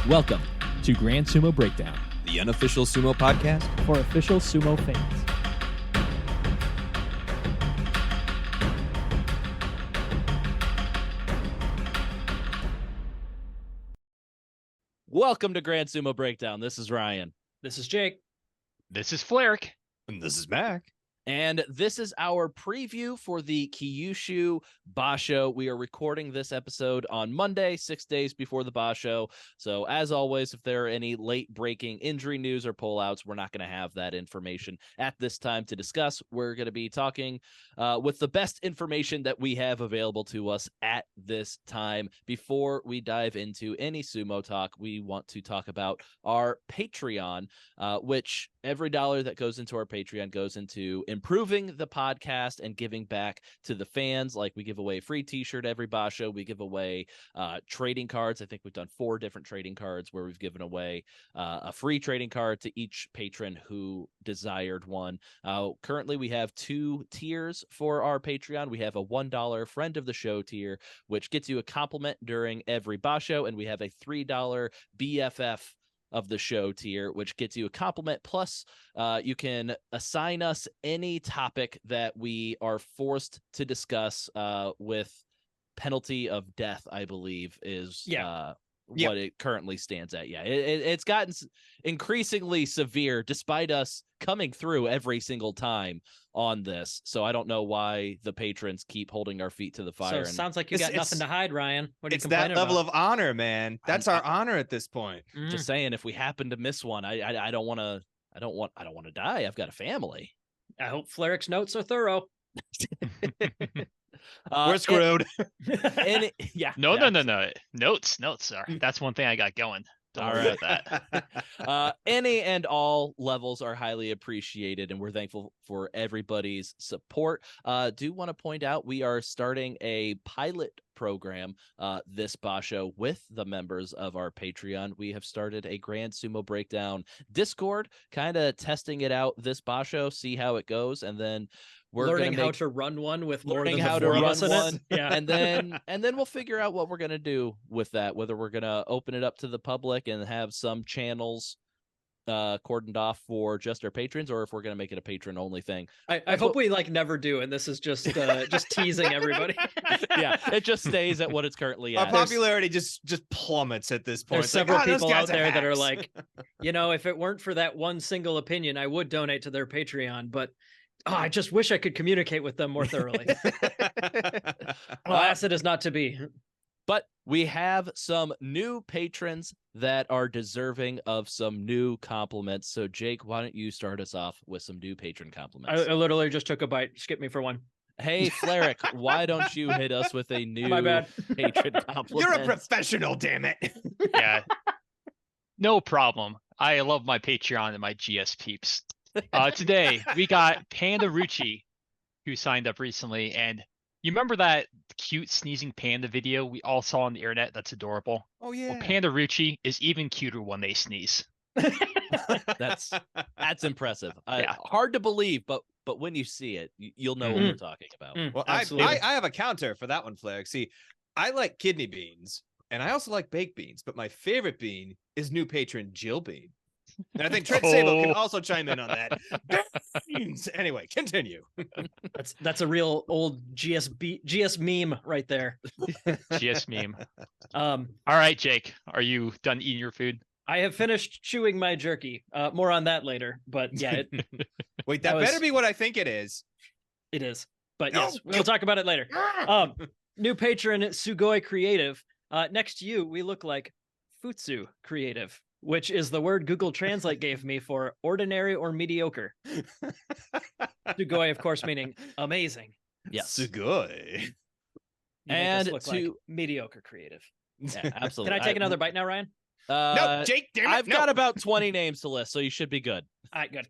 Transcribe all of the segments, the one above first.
Welcome to Grand Sumo Breakdown, the unofficial sumo podcast for official sumo fans. Welcome to Grand Sumo Breakdown. This is Ryan. This is Jake. This is Fleric. and this is Mac. And this is our preview for the Kyushu Basho. We are recording this episode on Monday, 6 days before the Basho. So as always, if there are any late breaking injury news or pullouts, we're not going to have that information at this time to discuss. We're going to be talking with the best information that we have available to us at this time. Before we dive into any sumo talk, we want to talk about our Patreon, which every dollar that goes into our Patreon goes into improving the podcast and giving back to the fans. Like, we give away a free t-shirt every Basho. We give away trading cards. I think we've done 4 different trading cards where we've given away a free trading card to each patron who desired one. Currently, we have 2 tiers for our Patreon. We have a $1 friend of the show tier, which gets you a compliment during every Basho, and we have a $3 BFF of the show tier, which gets you a compliment. Plus, you can assign us any topic that we are forced to discuss with penalty of death, I believe, is what it currently stands at. Yeah, it's gotten increasingly severe despite us coming through every single time on this. So I don't know why the patrons keep holding our feet to the fire. So it sounds like you got nothing to hide, Ryan. What are you It's that level of honor, man. That's our honor at this point. Just saying, if we happen to miss one, I don't want to die. I've got a family. I hope Fleric's notes are thorough. We're screwed. No. Notes. Sorry. That's one thing I got going. Don't worry about that. Any and all levels are highly appreciated, and we're thankful for everybody's support. Do want to point out we are starting a pilot program this Basho with the members of our Patreon. We have started a Grand Sumo Breakdown Discord, kind of testing it out this Basho, see how it goes, and then we're learning how to run one with more than how the 4 to of run us in one, it. Yeah, and then we'll figure out what we're gonna do with that. Whether we're gonna open it up to the public and have some channels cordoned off for just our patrons, or if we're gonna make it a patron only thing. I hope we never do, and this is just teasing everybody. Yeah, it just stays at what it's currently Our at. popularity just plummets at this point. There's several those people guys out there that are hacks. like, if it weren't for that one single opinion, I would donate to their Patreon, but I just wish I could communicate with them more thoroughly. Acid is not to be. But we have some new patrons that are deserving of some new compliments. So, Jake, why don't you start us off with some new patron compliments? I literally just took a bite. Skip me for one. Hey, Fleric, why don't you hit us with a new My bad. patron compliment? You're a professional, damn it. Yeah. No problem. I love my Patreon and my GS peeps. Today we got Panda Ruchi, who signed up recently, and you remember that cute sneezing panda video we all saw on the internet? That's adorable. Oh yeah. Well, Panda Ruchi is even cuter when they sneeze. That's impressive. Yeah. Hard to believe, but when you see it, you'll know what we're talking about. Well, Absolutely. I have a counter for that one, Flair. See, I like kidney beans, and I also like baked beans, but my favorite bean is new patron Jill Bean. And I think Trent Sabo can also chime in on that. Beans! Anyway, continue. That's a real old GS meme right there. GS meme. All right, Jake, are you done eating your food? I have finished chewing my jerky. More on that later, but yeah, Wait, that better be what I think it is. it is. But No. yes, we'll talk about it later. New patron Sugoi Creative. Next to you, we look like Futsu Creative, which is the word Google Translate gave me for ordinary or mediocre. Sugoi, of course, meaning amazing. Yes. Sugoi. You make us And look like mediocre creative. Yeah, absolutely. Can I take another bite now, Ryan? No, Jake, damn it. I've got about 20 names to list, so you should be good. All right, good.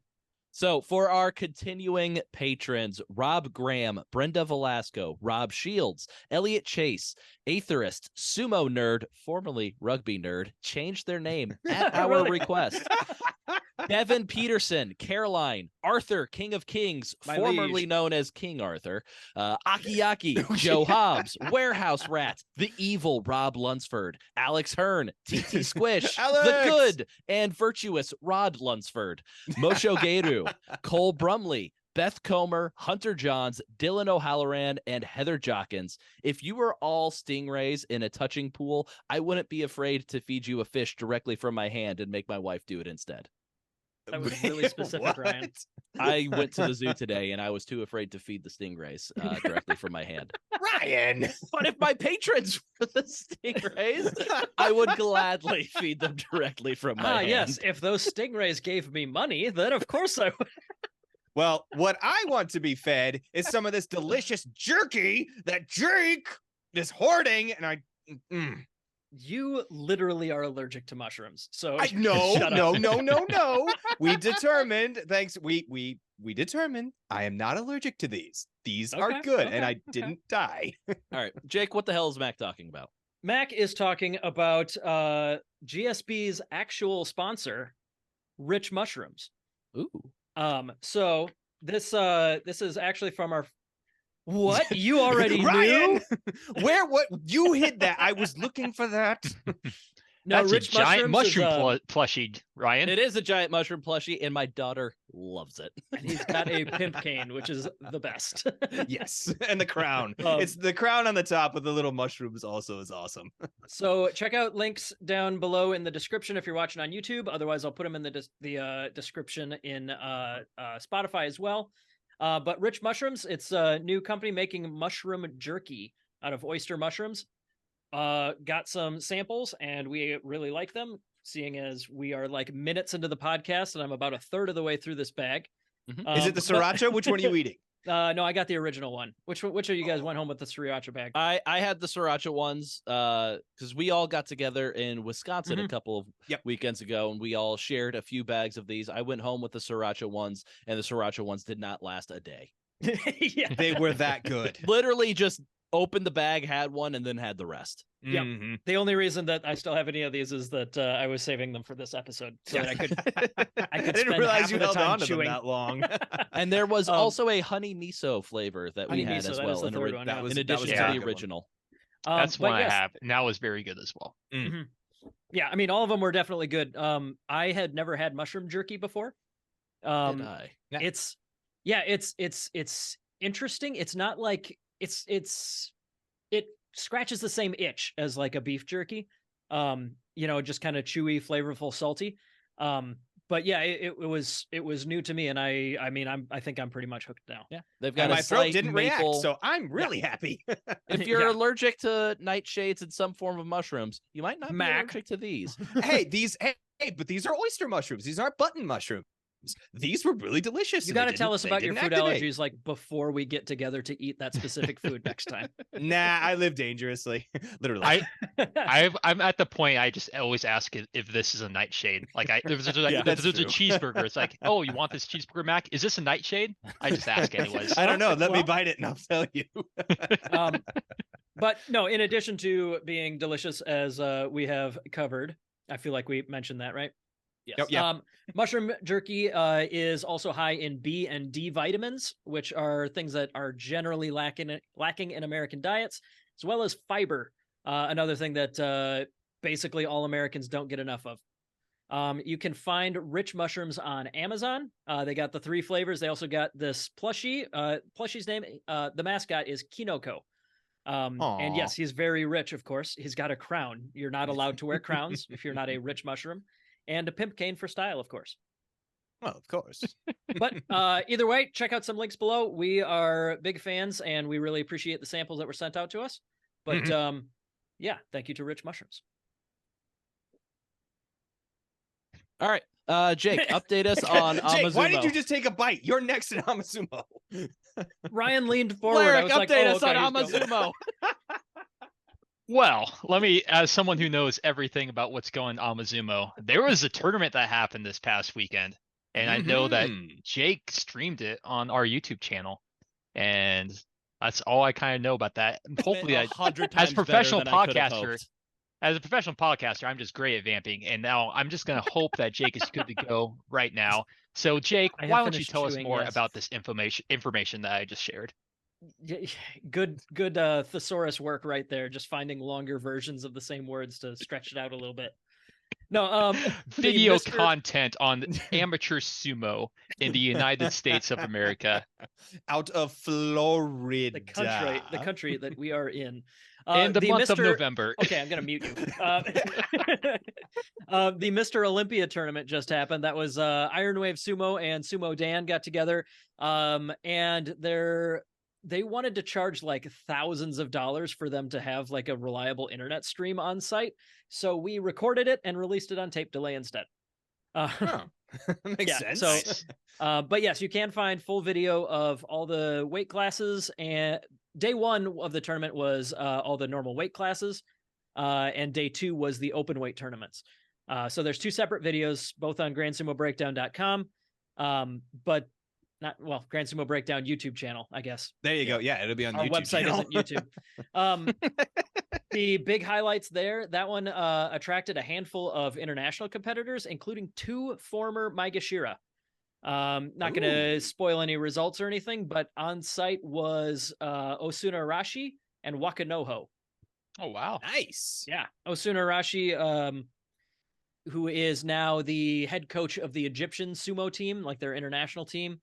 So for our continuing patrons, Rob Graham, Brenda Velasco, Rob Shields, Elliot Chase, Aetherist, Sumo Nerd, formerly Rugby Nerd, changed their name at our Really? request. Devin Peterson, Caroline, Arthur, King of Kings, My formerly liege. known as King Arthur, Akiyaki, Joe Hobbs, Warehouse Rat, the evil Rob Lunsford, Alex Hearn, TT Squish, the Alex! good and virtuous Rod Lunsford, Mosho Geru, Cole Brumley, Beth Comer, Hunter Johns, Dylan O'Halloran, and Heather Jockins. If you were all stingrays in a touching pool, I wouldn't be afraid to feed you a fish directly from my hand and make my wife do it instead. That was really specific, Ryan. What? I went to the zoo today and I was too afraid to feed the stingrays directly from my hand. Ryan. But if my patrons were the stingrays, I would gladly feed them directly from my hand. Yes, if those stingrays gave me money, then of course I would. Well, what I want to be fed is some of this delicious jerky that Jake is hoarding, and You literally are allergic to mushrooms. So no, shut no, up. no, no, no. We determined, we determined I am not allergic to these. These are Okay, good, and okay, I didn't die. All right, Jake, what the hell is Mac talking about? Mac is talking about GSB's actual sponsor, Rich Mushrooms. Ooh. So this is actually from our what you already Ryan, knew. what you hid that? I was looking for that. No, That's Rich a giant Mushrooms mushroom is, plushie, Ryan. It is a giant mushroom plushie, and my daughter loves it. and he's got a pimp cane, which is the best. Yes, and the crown. It's the crown on the top with the little mushrooms. Also, is awesome. So check out links down below in the description if you're watching on YouTube. Otherwise, I'll put them in the description in Spotify as well. But Rich Mushrooms, it's a new company making mushroom jerky out of oyster mushrooms. Got some samples and we really like them, seeing as we are like minutes into the podcast and I'm about a third of the way through this bag. Is it the sriracha? Which one are you eating? No, I got the original one. Which of you guys went home with the sriracha bag? I had the sriracha ones because we all got together in Wisconsin a couple of weekends ago, and we all shared a few bags of these. I went home with the sriracha ones, and the sriracha ones did not last a day. Yeah. They were that good. Literally just opened the bag, had one, and then had the rest. Yep. Mm-hmm. The only reason that I still have any of these is that I was saving them for this episode, so that I could I spend didn't realize half you of the held time on to them chewing. that long. And there was also a honey miso flavor that we Honey had miso, as that is well, the in, third one, yeah. in that addition was to a the good one. original. That's but one yes. I have. And that was very good as well. Mhm. Yeah, I mean, all of them were definitely good. I had never had mushroom jerky before. Did I? Yeah. It's interesting. It's not like it scratches the same itch as like a beef jerky. Just kind of chewy, flavorful, salty. But yeah, it was new to me, and I think I'm pretty much hooked now. Yeah, they've got And a my throat slight didn't maple. react, so I'm really happy. If you're Yeah. allergic to nightshades and some form of mushrooms, you might not Mac. be allergic to these. But these are oyster mushrooms. These aren't button mushrooms. These were really delicious. You and got to they tell us didn't- about they your didn't food activate. allergies, like before we get together to eat that specific food next time. Nah, I live dangerously. Literally. I'm at the point I just always ask if this is a nightshade. Like if there's a that's a true. cheeseburger, it's like, oh, you want this cheeseburger, Mac? Is this a nightshade? I just ask anyways. I don't know. Let me Well- bite it and I'll tell you. But no, in addition to being delicious, as we have covered, I feel like we mentioned that, right? Yes. Yep, yeah. Mushroom jerky is also high in B and D vitamins, which are things that are generally lacking in American diets, as well as fiber, another thing that basically all Americans don't get enough of. You can find Rich Mushrooms on Amazon. They got the 3 flavors. They also got this plushie. Plushie's name, the mascot is Kinoko. And yes, he's very rich, of course. He's got a crown. You're not allowed to wear crowns if you're not a rich mushroom. And a pimp cane for style, of course. Well, of course. But either way, check out some links below. We are big fans, and we really appreciate the samples that were sent out to us. But yeah, thank you to Rich Mushrooms. All right. Jake, update us on Jake, Amazumo. why did you just take a bite? You're next in Amazumo. Ryan leaned forward. I Lyric, was like, update oh, us okay, on he's going. Amazumo. Well, let me, as someone who knows everything about what's going on Amazumo, there was a tournament that happened this past weekend, and I know that Jake streamed it on our YouTube channel, and that's all I kind of know about that. And hopefully, Been 100 as times professional better than I could have podcaster, hoped. as a professional podcaster, I'm just great at vamping, and now I'm just gonna hope that Jake is good to go right now. So, Jake, I have why don't you finished tell us chewing, more yes. about this information that I just shared? Good thesaurus work right there. Just finding longer versions of the same words to stretch it out a little bit. No, Video content on amateur sumo in the United States of America. Out of Florida. The country that we are in. In the month of November. Okay, I'm gonna mute you. The Mr. Olympia tournament just happened. That was Iron Wave Sumo and Sumo Dan got together, and they wanted to charge like thousands of dollars for them to have like a reliable internet stream on site. So we recorded it and released it on tape delay instead. Makes sense. So, but yes, you can find full video of all the weight classes. And day one of the tournament was all the normal weight classes, and day two was the open weight tournaments. So there's two separate videos, both on GrandSumoBreakdown.com, but not Grand Sumo Breakdown YouTube channel, I guess. There you go. Yeah, it'll be on our YouTube. Our website channel. isn't YouTube. The big highlights there, that one attracted a handful of international competitors, including 2 former Maegashira. Not going to spoil any results or anything, but on site was Osuna Arashi and Wakanoho. Oh, wow. Nice. Yeah. Osuna Arashi, who is now the head coach of the Egyptian sumo team, like their international team.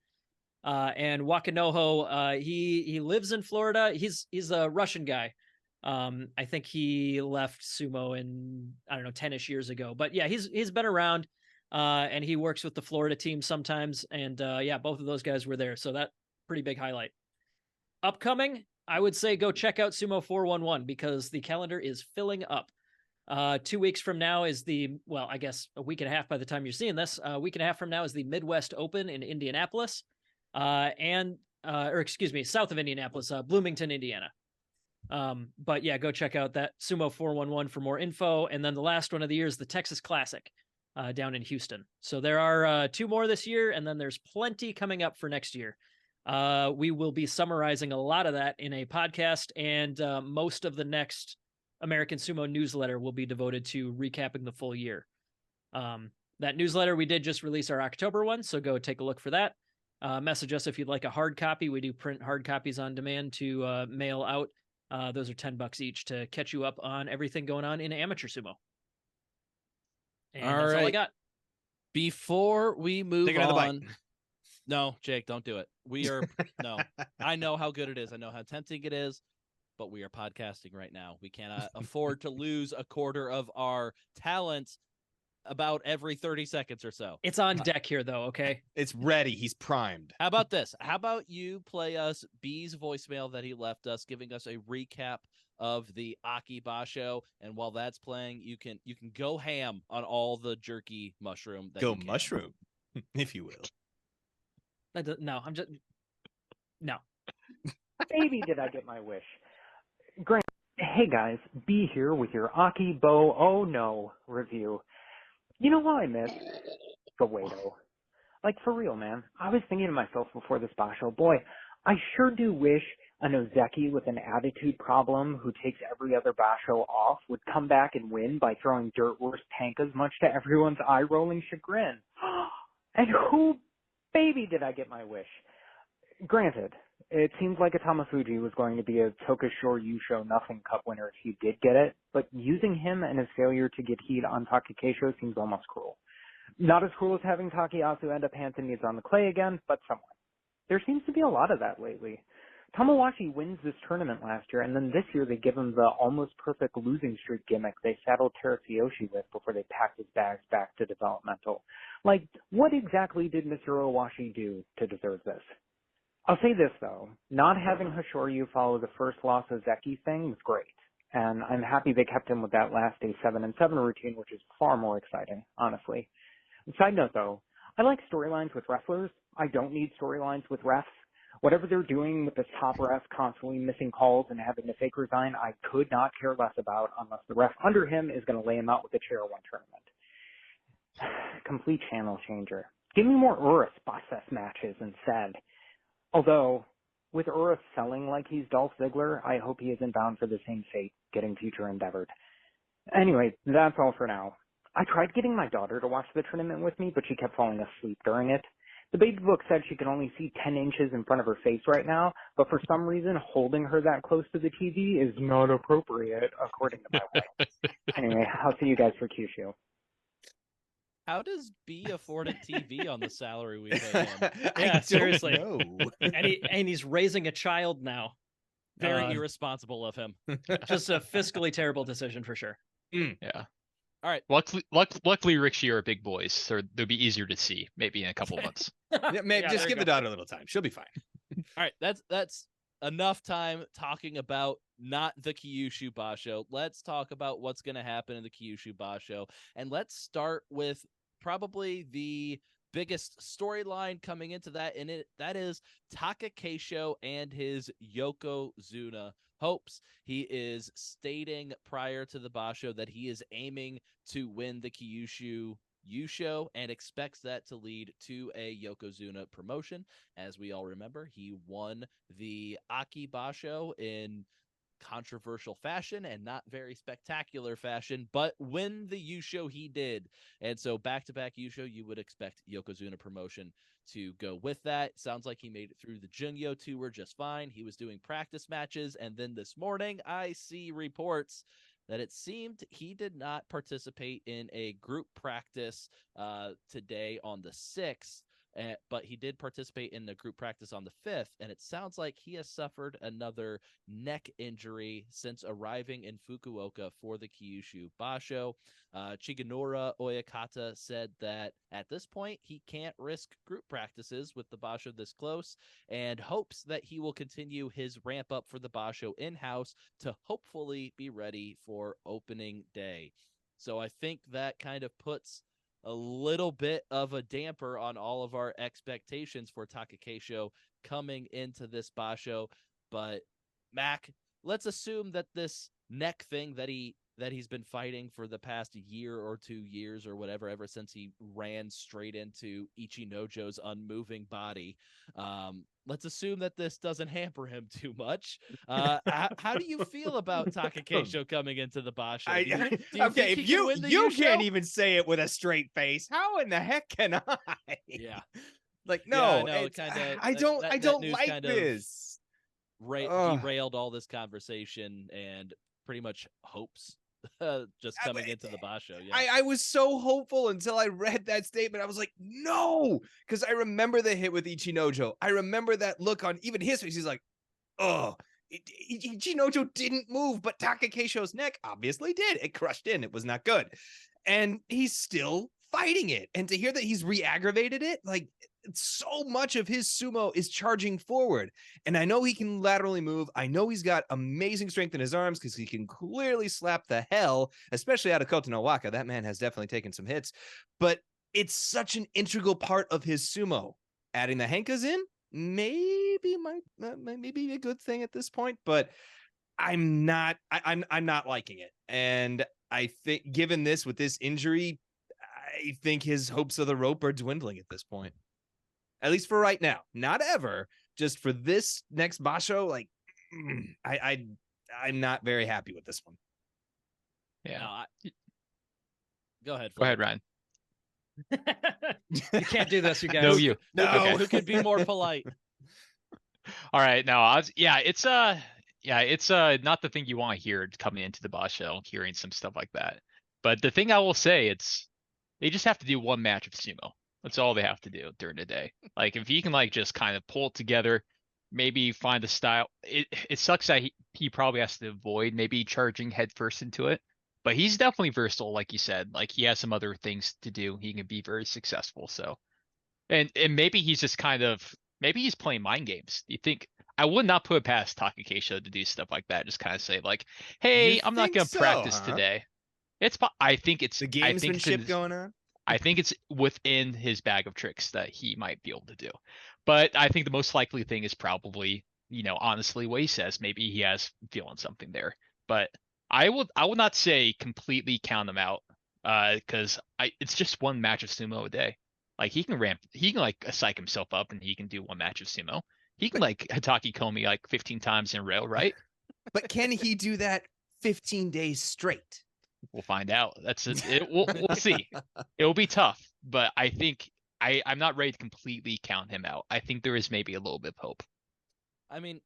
And Wakanoho, he lives in Florida. He's a Russian guy. I think he left sumo in, 10-ish years ago, but yeah, he's been around, and he works with the Florida team sometimes. And, yeah, both of those guys were there. So that pretty big highlight. Upcoming, I would say go check out Sumo 411 because the calendar is filling up. 2 weeks from now is I guess a week and a half by the time you're seeing this, a week and a half from now is the Midwest Open in Indianapolis, south of Indianapolis, Bloomington, Indiana. But yeah, go check out that Sumo 411 for more info. And then the last one of the year is the Texas Classic, down in Houston. So there are 2 more this year, and then there's plenty coming up for next year. We will be summarizing a lot of that in a podcast, and most of the next American Sumo newsletter will be devoted to recapping the full year. That newsletter, we did just release our October one, so go take a look for that. Message us if you'd like a hard copy. We do print hard copies on demand to mail out. Those are $10 each to catch you up on everything going on in amateur sumo. And that's all I got. Before we move Take another on, bite. No, Jake, don't do it. We are no. I know how good it is. I know how tempting it is, but we are podcasting right now. We cannot afford to lose a quarter of our talent about every 30 seconds or so. It's on deck here, though, okay? It's ready. He's primed. How about this? How about you play us B's voicemail that he left us, giving us a recap of the Aki Basho, and while that's playing, you can go ham on all the jerky mushroom. Go mushroom, if you will. No, I'm just no. Baby, did I get my wish? Grant, hey guys, B here with your Aki Bo Oh No review. You know what I miss? Soweto. Like, for real, man. I was thinking to myself before this basho, boy, I sure do wish an Ozeki with an attitude problem who takes every other basho off would come back and win by throwing dirt worse tankas, much to everyone's eye-rolling chagrin. And who, baby, did I get my wish? Granted, it seems like a Tamafuji was going to be a Tokashore Yusho Nothing Cup winner if he did get it, but using him and his failure to get heat on Takakeisho seems almost cruel. Not as cruel as having Takeyasu end up Hansen needs on the clay again, but somewhat. There seems to be a lot of that lately. Tamawashi wins this tournament last year, and then this year they give him the almost perfect losing streak gimmick they saddled Terunofuji with before they packed his bags back to developmental. Like, what exactly did Mr. Owashi do to deserve this? I'll say this, though. Not having Hoshoryu follow the first loss Ozeki thing was great, and I'm happy they kept him with that last day 7-7 routine, which is far more exciting, honestly. Side note, though, I like storylines with wrestlers. I don't need storylines with refs. Whatever they're doing with this top ref constantly missing calls and having to fake resign, I could not care less about unless the ref under him is going to lay him out with a chair one tournament. Complete channel changer. Give me more Urus Bosses matches instead. Although, with Urus selling like he's Dolph Ziggler, I hope he isn't bound for the same fate, getting future endeavored. Anyway, that's all for now. I tried getting my daughter to watch the tournament with me, but she kept falling asleep during it. The baby book said she can only see 10 inches in front of her face right now, but for some reason, holding her that close to the TV is not appropriate, according to my wife. Anyway, I'll see you guys for Kyushu. How does B afford a TV on the salary we pay him? Yeah, seriously. No. And he's raising a child now. Very irresponsible of him. Just a fiscally terrible decision for sure. Yeah. All right. Luckily, Rick Shea are big boys, so they'll be easier to see maybe in a couple of months. Yeah, maybe Yeah, just there give you the daughter a little time. She'll be fine. All right, that's enough time talking about not the Kyushu Basho. Let's talk about what's going to happen in the Kyushu Basho, and let's start with probably the biggest storyline coming into that, and that is Takakeisho and his yokozuna hopes. He is stating prior to the Basho that he is aiming to win the Kyushu Yusho and expects that to lead to a yokozuna promotion. As we all remember, he won the Aki Basho in controversial fashion and not very spectacular fashion, but win the Yusho he did. And so back-to-back Yusho, you would expect yokozuna promotion to go with that. Sounds like he made it through the Junyo tour just fine. He was doing practice matches, and then this morning I see reports that it seemed he did not participate in a group practice today on the 6th, but he did participate in the group practice on the 5th, and it sounds like he has suffered another neck injury since arriving in Fukuoka for the Kyushu Basho. Chiganora Oyakata said that at this point he can't risk group practices with the Basho this close, and hopes that he will continue his ramp up for the Basho in-house to hopefully be ready for opening day. So I think that kind of puts a little bit of a damper on all of our expectations for Takakeisho coming into this Basho. But Mac, let's assume that this neck thing that he's been fighting for the past year or 2 years or whatever, ever since he ran straight into Ichinojo's unmoving body. Let's assume that this doesn't hamper him too much. How do you feel about Takakeisho coming into the Basho? Do you Okay, think if he can win the you Yusho? can't even say it with a straight face, how in the heck can I? Yeah. Like, Yeah, no, I know, I don't news like kind of this. derailed all this conversation and pretty much hopes just coming into the Basho. Yeah. I was so hopeful until I read that statement. I was like, no, because I remember the hit with Ichinojo. I remember that look on even his face. He's like, oh, Ichinojo didn't move, but Takakeisho's neck obviously did. It crushed in. It was not good. And he's still fighting it. And to hear that he's re-aggravated it, like, so much of his sumo is charging forward. And I know he can laterally move. I know he's got amazing strength in his arms because he can clearly slap the hell, especially out of Kota no Waka. That man has definitely taken some hits. But it's such an integral part of his sumo. Adding the Henkas in maybe might be a good thing at this point, but I'm not liking it. And I think given this with this injury, I think his hopes of the rope are dwindling at this point. At least for right now, not ever. Just for this next Basho, like I'm not very happy with this one. Yeah. No, go ahead. Go ahead, Ryan. You can't do this, you guys. No, you. No, Okay. who could be more polite? All right. Now, it's not the thing you want to hear coming into the Basho, hearing some stuff like that. But the thing I will say, they just have to do one match of sumo. That's all they have to do during the day. Like, if he can, like, just kind of pull it together, maybe find a style. It sucks that he probably has to avoid maybe charging headfirst into it. But he's definitely versatile, like you said. Like, he has some other things to do. He can be very successful. So, and maybe he's just maybe he's playing mind games. You think I would not put it past Takakeisho to do stuff like that. Just kind of say like, "Hey, I'm not going to practice today." I think it's the gamesmanship going on. I think it's within his bag of tricks that he might be able to do. But I think the most likely thing is probably, honestly, what he says. Maybe he has feeling something there. But I would not say completely count him out, because it's just one match of sumo a day. Like, he can like psych himself up and he can do one match of sumo. He can like Hatake Komi like 15 times in a row, right? But can he do that 15 days straight? We'll find out. That's it. We'll see. It will be tough, but I think I'm not ready to completely count him out. I think there is maybe a little bit of hope. I mean,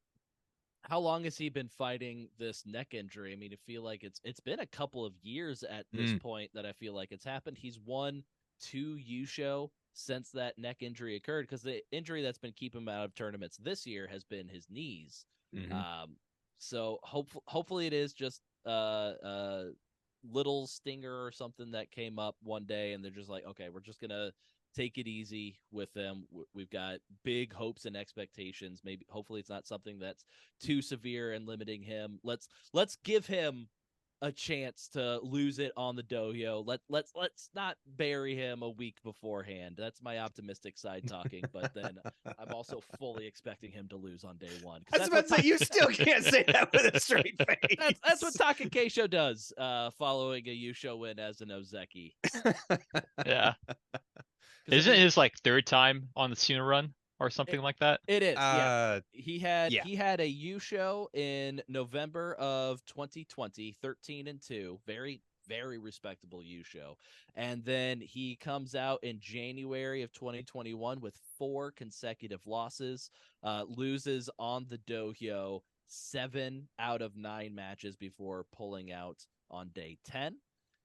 how long has he been fighting this neck injury? I mean, I feel like it's been a couple of years at this point that I feel like it's happened. He's won 2 Yusho since that neck injury occurred, because the injury that's been keeping him out of tournaments this year has been his knees. So hopefully it is just little stinger or something that came up one day, and they're just like, okay, we're just gonna take it easy with them. We've got big hopes and expectations. Maybe hopefully it's not something that's too severe and limiting him. Let's give him a chance to lose it on the dohyo. Let's not bury him a week beforehand. That's my optimistic side talking, but then I'm also fully expecting him to lose on day one. I was about to say, you still can't say that with a straight face. That's what Takakeisho does, following a Yusho win as an Ozeki. Yeah. Isn't it his like 3rd time on the Suno run or something like that? It is. Yeah. He had a Yusho in November of 2020, 13-2, very very respectable Yusho, and then he comes out in January of 2021 with 4 consecutive losses, loses on the dohyo 7 out of 9 matches before pulling out on day 10,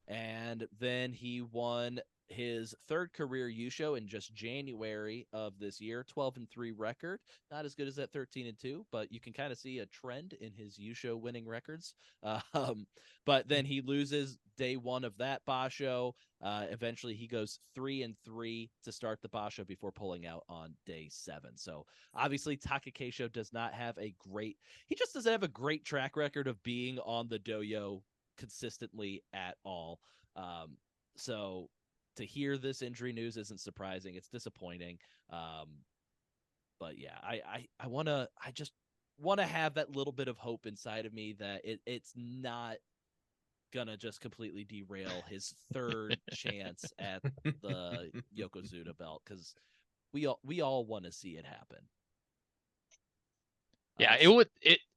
and then he won his 3rd career Yusho in just January of this year, 12-3 record. Not as good as that 13-2, but you can kind of see a trend in his Yusho winning records. But then he loses day 1 of that Basho. Eventually he goes 3-3 to start the Basho before pulling out on day 7. So obviously Takakeisho does not have he just doesn't have a great track record of being on the dohyo consistently at all. So to hear this injury news isn't surprising. It's disappointing. But yeah, I just want to have that little bit of hope inside of me that it's not gonna just completely derail his 3rd chance at the yokozuna belt, because we all want to see it happen. Yeah,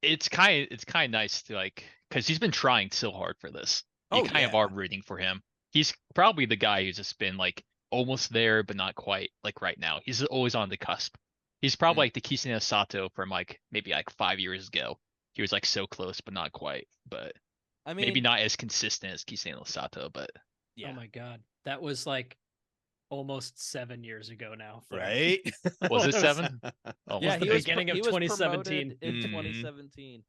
it's kind of nice to, like, because he's been trying so hard for this. You kind of are rooting for him. He's probably the guy who's just been like almost there, but not quite, like right now. He's always on the cusp. He's probably like the Kisene Sato from like maybe like 5 years ago. He was like so close, but not quite. But I mean, maybe not as consistent as Kisene Sato, but yeah. Oh my god, that was like almost 7 years ago now. Right? Was it 7? Yeah, the beginning of 2017. In 2017.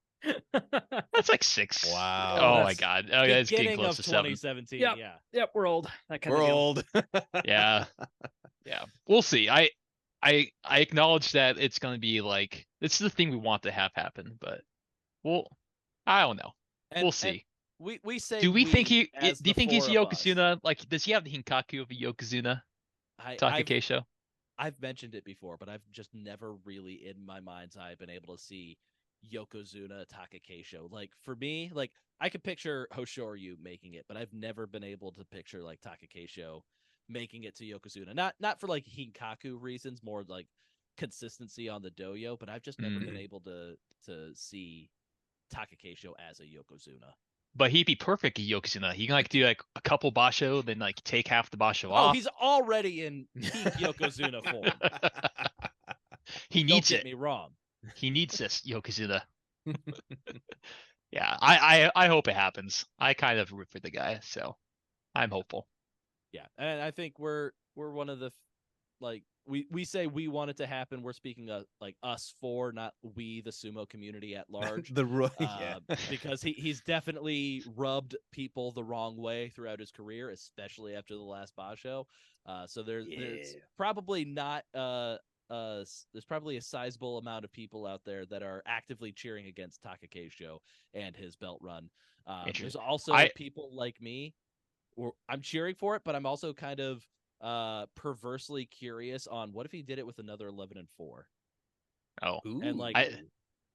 That's like 6. Wow. Oh my god. Oh, yeah, it's getting Beginning close of to 7. 2017. Yep. Yeah. Yep, we're old. That kind We're of deal. old. Yeah. Yeah. We'll see. I acknowledge that it's going to be like, it's the thing we want to have happen, but I don't know. We'll see. We say, do you think he's four of us. Yokozuna? Like, does he have the Hinkaku of a Yokozuna? Takakeisho? I've mentioned it before, but I've just never really in my mind's eye been able to see Yokozuna Takakeisho. Like, for me, like, I could picture Hoshoryu making it, but I've never been able to picture like Takakeisho making it to Yokozuna. Not for like Hinkaku reasons, more like consistency on the dohyo, but I've just never been able to see Takakeisho as a Yokozuna. But he'd be perfect at Yokozuna. He can like do like a couple basho, then like take half the basho off. Oh, he's already in peak Yokozuna form. He needs Don't it. get me wrong. He needs this Yokozuna. Yeah, I hope it happens. I kind of root for the guy, so I'm hopeful. Yeah, and I think we're one of the, like, we say we want it to happen. We're speaking of like us four, not we, the sumo community at large. Because he's definitely rubbed people the wrong way throughout his career, especially after the last Basho. So there's probably not there's probably a sizable amount of people out there that are actively cheering against Takakeisho and his belt run. There's also people like me, or I'm cheering for it, but I'm also kind of perversely curious on what if he did it with another 11-4. Oh, and like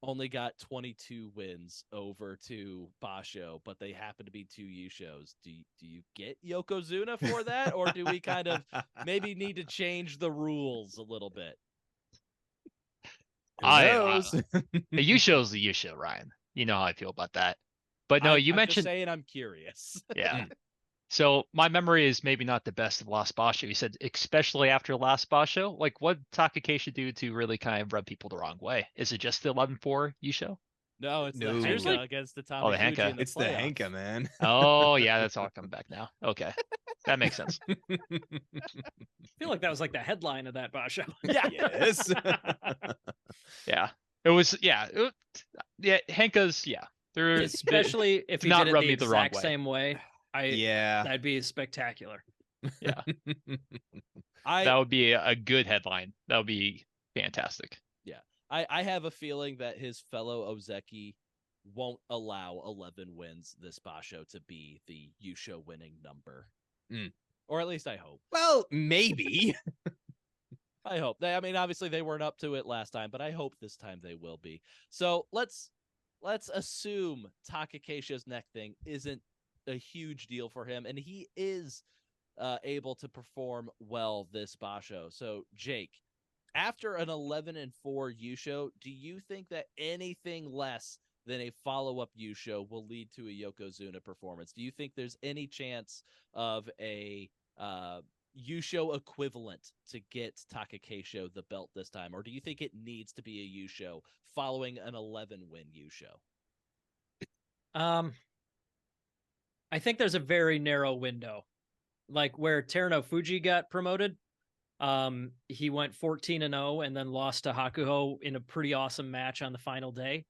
only got 22 wins over to Basho, but they happen to be 2 Yushos. Do you get Yokozuna for that, or do we kind of maybe need to change the rules a little bit? The Yusho's the Yusho, Ryan. You know how I feel about that. But no, I'm you just mentioned saying I'm curious. yeah. So my memory is maybe not the best of Last Basho. You said especially after Last Basho. Like what Takakeisho do to really kind of rub people the wrong way? Is it just the 11-4 Yusho? No, it's the No. Henka Seriously? against the Oh, the Tamafuji Henka. in the It's the playoff. Henka, man. Oh yeah, that's all coming back now. Okay. That makes sense. I feel like that was like the headline of that Basho. Yeah. Yes. Yeah. It was yeah, Henka's they're Especially if do you not did it rub the me the wrong exact way. same way. Yeah. That'd be spectacular. Yeah. I That would be a good headline. That would be fantastic. I have a feeling that his fellow Ozeki won't allow 11 wins this Basho to be the Yusho winning number. Or at least I hope. Well, maybe. I hope. I mean, obviously they weren't up to it last time, but I hope this time they will be. So let's assume Takakeisho's neck thing isn't a huge deal for him, and he is able to perform well this Basho. So Jake, after an 11-4 Yusho, do you think that anything less than a follow-up Yusho will lead to a yokozuna performance? Do you think there's any chance of a Yusho equivalent to get Takakeisho the belt this time, or do you think it needs to be a Yusho following an 11-win Yusho? I think there's a very narrow window, like where Terunofuji got promoted. He went 14-0 and then lost to Hakuho in a pretty awesome match on the final day.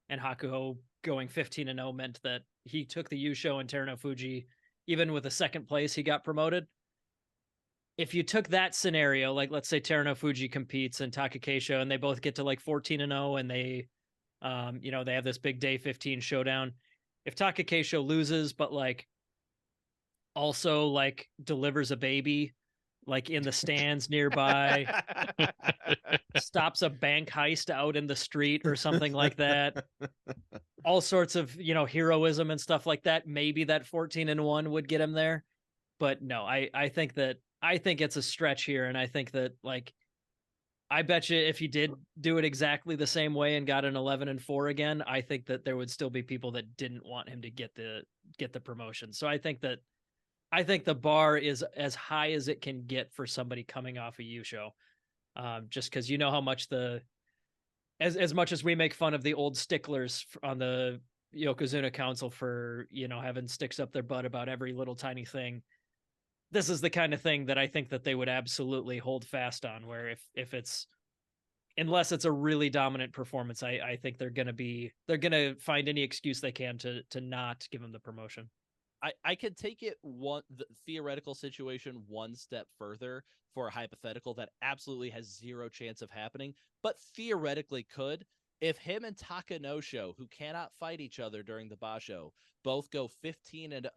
And Hakuho going 15-0 meant that he took the Yusho, and Terunofuji, even with a second place, he got promoted. If you took that scenario, like let's say Terunofuji competes and Takakeisho, and they both get to like 14-0, and they, they have this big day 15 showdown. If Takakeisho loses, but like also like delivers a baby, like in the stands nearby, stops a bank heist out in the street or something like that, all sorts of, heroism and stuff like that, maybe that 14-1 would get him there. But no, I think it's a stretch here. And I think that, like, I bet you if he did do it exactly the same way and got an 11-4 again, I think that there would still be people that didn't want him to get the promotion. So I think the bar is as high as it can get for somebody coming off a Yusho. Just because how much as much as we make fun of the old sticklers on the Yokozuna Council for, having sticks up their butt about every little tiny thing, this is the kind of thing that I think that they would absolutely hold fast on, where if it's, unless it's a really dominant performance, I think they're going to find any excuse they can to not give him the promotion. I could take it the theoretical situation one step further for a hypothetical that absolutely has zero chance of happening, but theoretically could. If him and Takanosho, who cannot fight each other during the Basho, both go 15-0,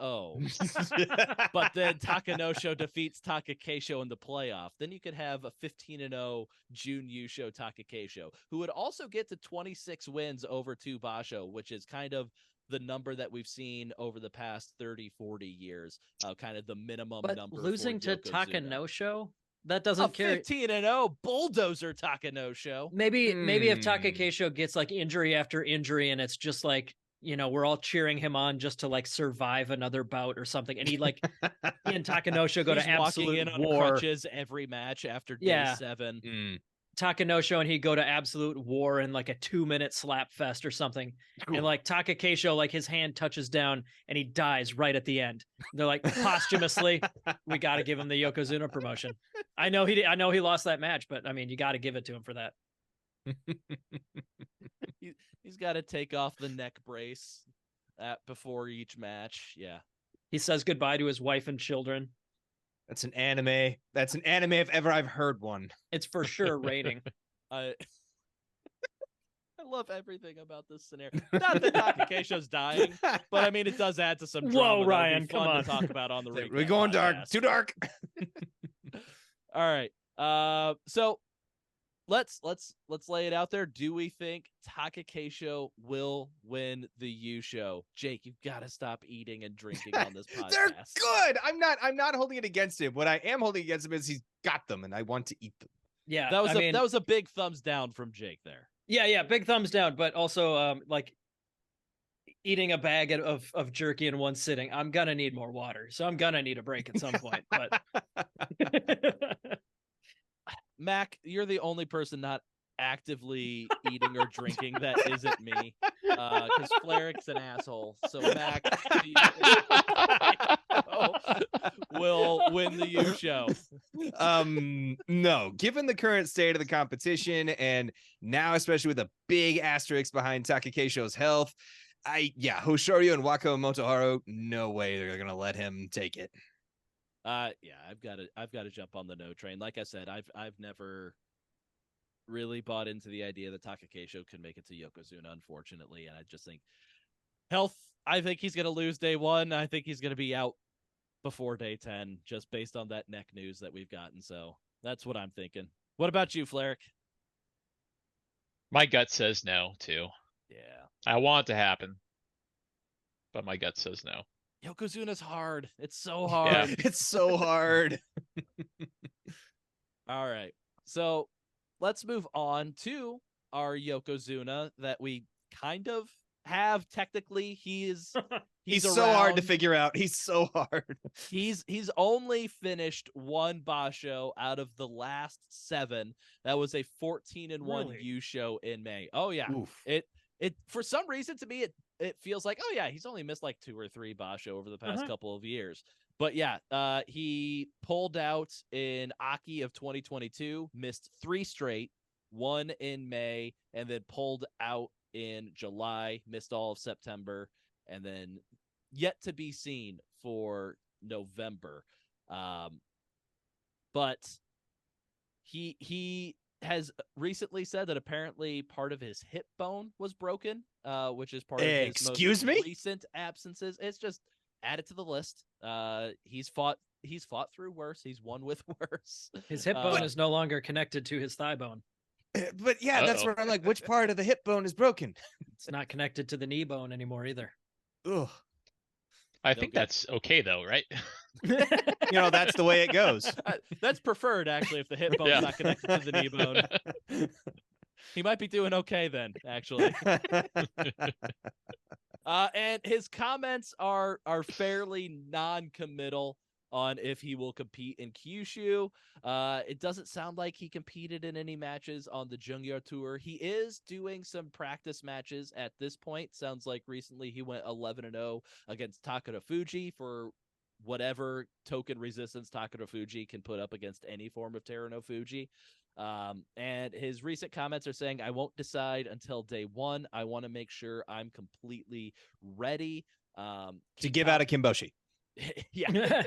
but then Takanosho defeats Takakeisho in the playoff, then you could have a 15-0 Jun Yusho Takakeisho, who would also get to 26 wins over 2 Basho, which is kind of the number that we've seen over the past 30, 40 years, kind of the minimum but number. Losing to Yokozuna. Takanosho, that doesn't carry. 15-0 bulldozer Takanosho. Maybe if Takakeisho gets like injury after injury, and it's just like, we're all cheering him on just to like survive another bout or something, and he and Takanosho go He's to absolute walking in on war. crutches every match after day 7. Takanosho and he go to absolute war in like a 2-minute slap fest or something. Cool. And like Takakeisho, like his hand touches down and he dies right at the end. They're like, posthumously, we got to give him the Yokozuna promotion. I know he lost that match, but I mean, you got to give it to him for that. He's got to take off the neck brace before each match. Yeah. He says goodbye to his wife and children. That's an anime. That's an anime if ever I've heard one. It's for sure raining. I love everything about this scenario. Not that Takakeisho's dying, but I mean, it does add to some drama. Whoa, Ryan, come on. To talk about on the recap. We're going dark. Too dark. All right. So let's lay it out there. Do we think Takakeisho will win the Yusho? Jake, you've got to stop eating and drinking on this podcast. They're good. I'm not holding it against him. What I am holding against him is he's got them and I want to eat them. Yeah. That was a big thumbs down from Jake there. Yeah, big thumbs down, but also eating a bag of jerky in one sitting, I'm gonna need more water. So I'm gonna need a break at some point. But Mac, you're the only person not actively eating or drinking that isn't me, because Flarrick's an asshole. So Mac, do you will win the U show? No. Given the current state of the competition, and now especially with a big asterisk behind Takakeisho's health, Hoshoryu and Wako Motoharu, no way they're gonna let him take it. Yeah, I've got to jump on the no train. Like I said, I've never really bought into the idea that Takakeisho can make it to yokozuna, unfortunately, and I just think health. I think he's gonna lose day 1. I think he's gonna be out before day 10, just based on that neck news that we've gotten. So that's what I'm thinking. What about you, Flarrick? My gut says no too. Yeah, I want it to happen, but my gut says no. yokozuna's hard. It's so hard. Yeah. It's so hard. All right, so let's move on to our yokozuna that we kind of have technically. He's so hard to figure out. He's so hard. He's only finished 1 basho out of the last 7. That was a 14-1 Really? U show in May. Oh yeah. Oof. It for some reason to me it feels like, oh yeah, he's only missed like 2 or 3 basho over the past couple of years. But yeah, he pulled out in Aki of 2022, missed 3 straight, 1 in May, and then pulled out in July, missed all of September, and then yet to be seen for November. But he has recently said that apparently part of his hip bone was broken, which is part of his most recent absences. It's just add it to the list. He's fought through worse. He's won with worse. his hip bone is no longer connected to his thigh bone. But yeah, that's where I'm like, which part of the hip bone is broken? It's not connected to the knee bone anymore either. Ugh. I think that's okay though, right? That's the way it goes. That's preferred, actually, if the hip bone's not connected to the knee bone. He might be doing okay then, actually. And his comments are fairly non-committal on if he will compete in Kyushu. It doesn't sound like he competed in any matches on the Jungyo Tour. He is doing some practice matches at this point. Sounds like recently he went 11-0 against Terunofuji for whatever token resistance Terunofuji can put up against any form of Terunofuji. And his recent comments are saying, I won't decide until day 1. I want to make sure I'm completely ready. To give out a Kimboshi. Yeah.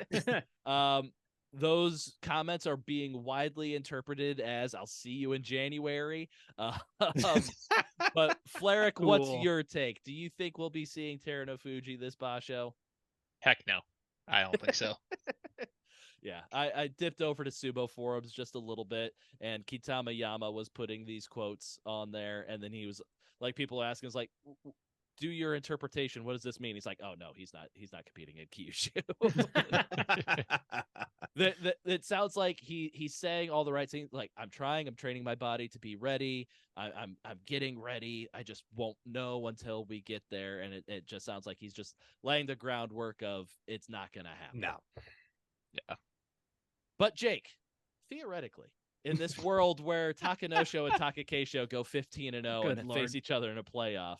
Those comments are being widely interpreted as I'll see you in January. But Flarrick, Cool. What's your take? Do you think we'll be seeing Terunofuji this basho? Heck no. I don't think so. Yeah, I dipped over to Sumo forums just a little bit, and Kitama Yama was putting these quotes on there, and then he was like, people are asking, like, do your interpretation. What does this mean? He's like, oh no, he's not competing in Kyushu. It sounds like he's saying all the right things. Like, I'm training my body to be ready. I'm getting ready. I just won't know until we get there. And it just sounds like he's just laying the groundwork of it's not gonna happen. No. Yeah. But Jake, theoretically, in this world where Takanosho and Takakeisho go 15-0 Good and Lord. face each other in a playoff,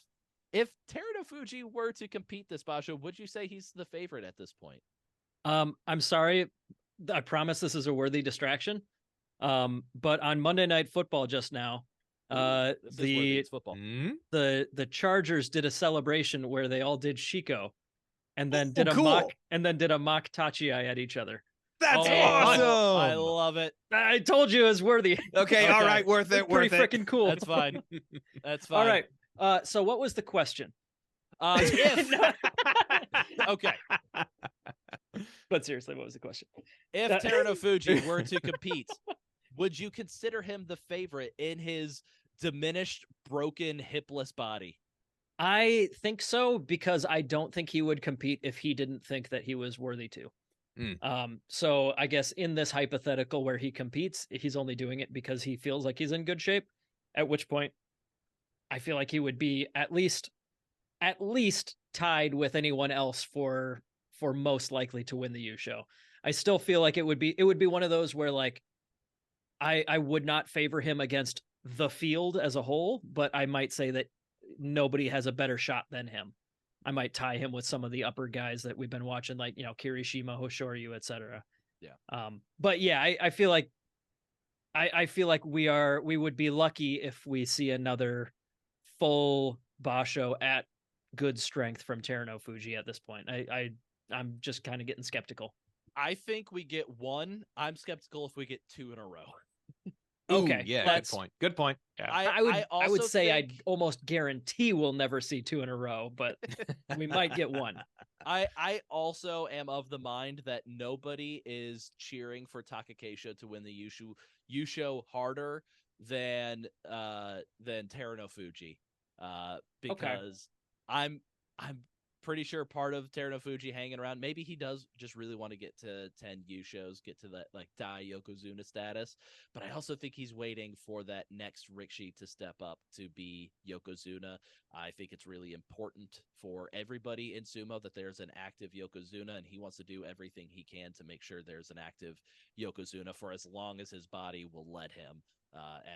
if Terunofuji were to compete this basho, would you say he's the favorite at this point? I'm sorry. I promise this is a worthy distraction. But on Monday Night Football just now, This is worthy. It's football. the Chargers did a celebration where they all did Shiko, and then did a cool. mock Tachiai at each other. That's Oh, awesome. I love it. I told you it was worthy. Okay, all right, worth it. Pretty Worth it. freaking cool. That's fine. That's fine. All right. So what was the question? If okay, But seriously, what was the question? if Terunofuji were to compete, would you consider him the favorite in his diminished, broken, hipless body? I think so, because I don't think he would compete if he didn't think that he was worthy to. So I guess in this hypothetical where he competes, he's only doing it because he feels like he's in good shape, at which point I feel like he would be at least tied with anyone else for most likely to win the Yusho. I still feel like it would be one of those where like I would not favor him against the field as a whole, but I might say that nobody has a better shot than him. I might tie him with some of the upper guys that we've been watching, like, you know, Kirishima, Hoshoryu, etc. Yeah. But yeah, I feel like we would be lucky if we see another full Basho at good strength from Terunofuji at this point. I'm just kind of getting skeptical. I think we get one. I'm skeptical if we get two in a row. Okay, Ooh, yeah, that's good point. Good point. Yeah. I would say think... I'd almost guarantee we'll never see two in a row, but we might get one. I also am of the mind that nobody is cheering for Takakeisho to win the Yusho harder than Terunofuji. Because I'm pretty sure part of Terunofuji hanging around, maybe he does just really want to get to 10 Yushos, get to that like Dai Yokozuna status, but I also think he's waiting for that next Rikishi to step up to be Yokozuna. I think it's really important for everybody in Sumo that there's an active Yokozuna, and he wants to do everything he can to make sure there's an active Yokozuna for as long as his body will let him,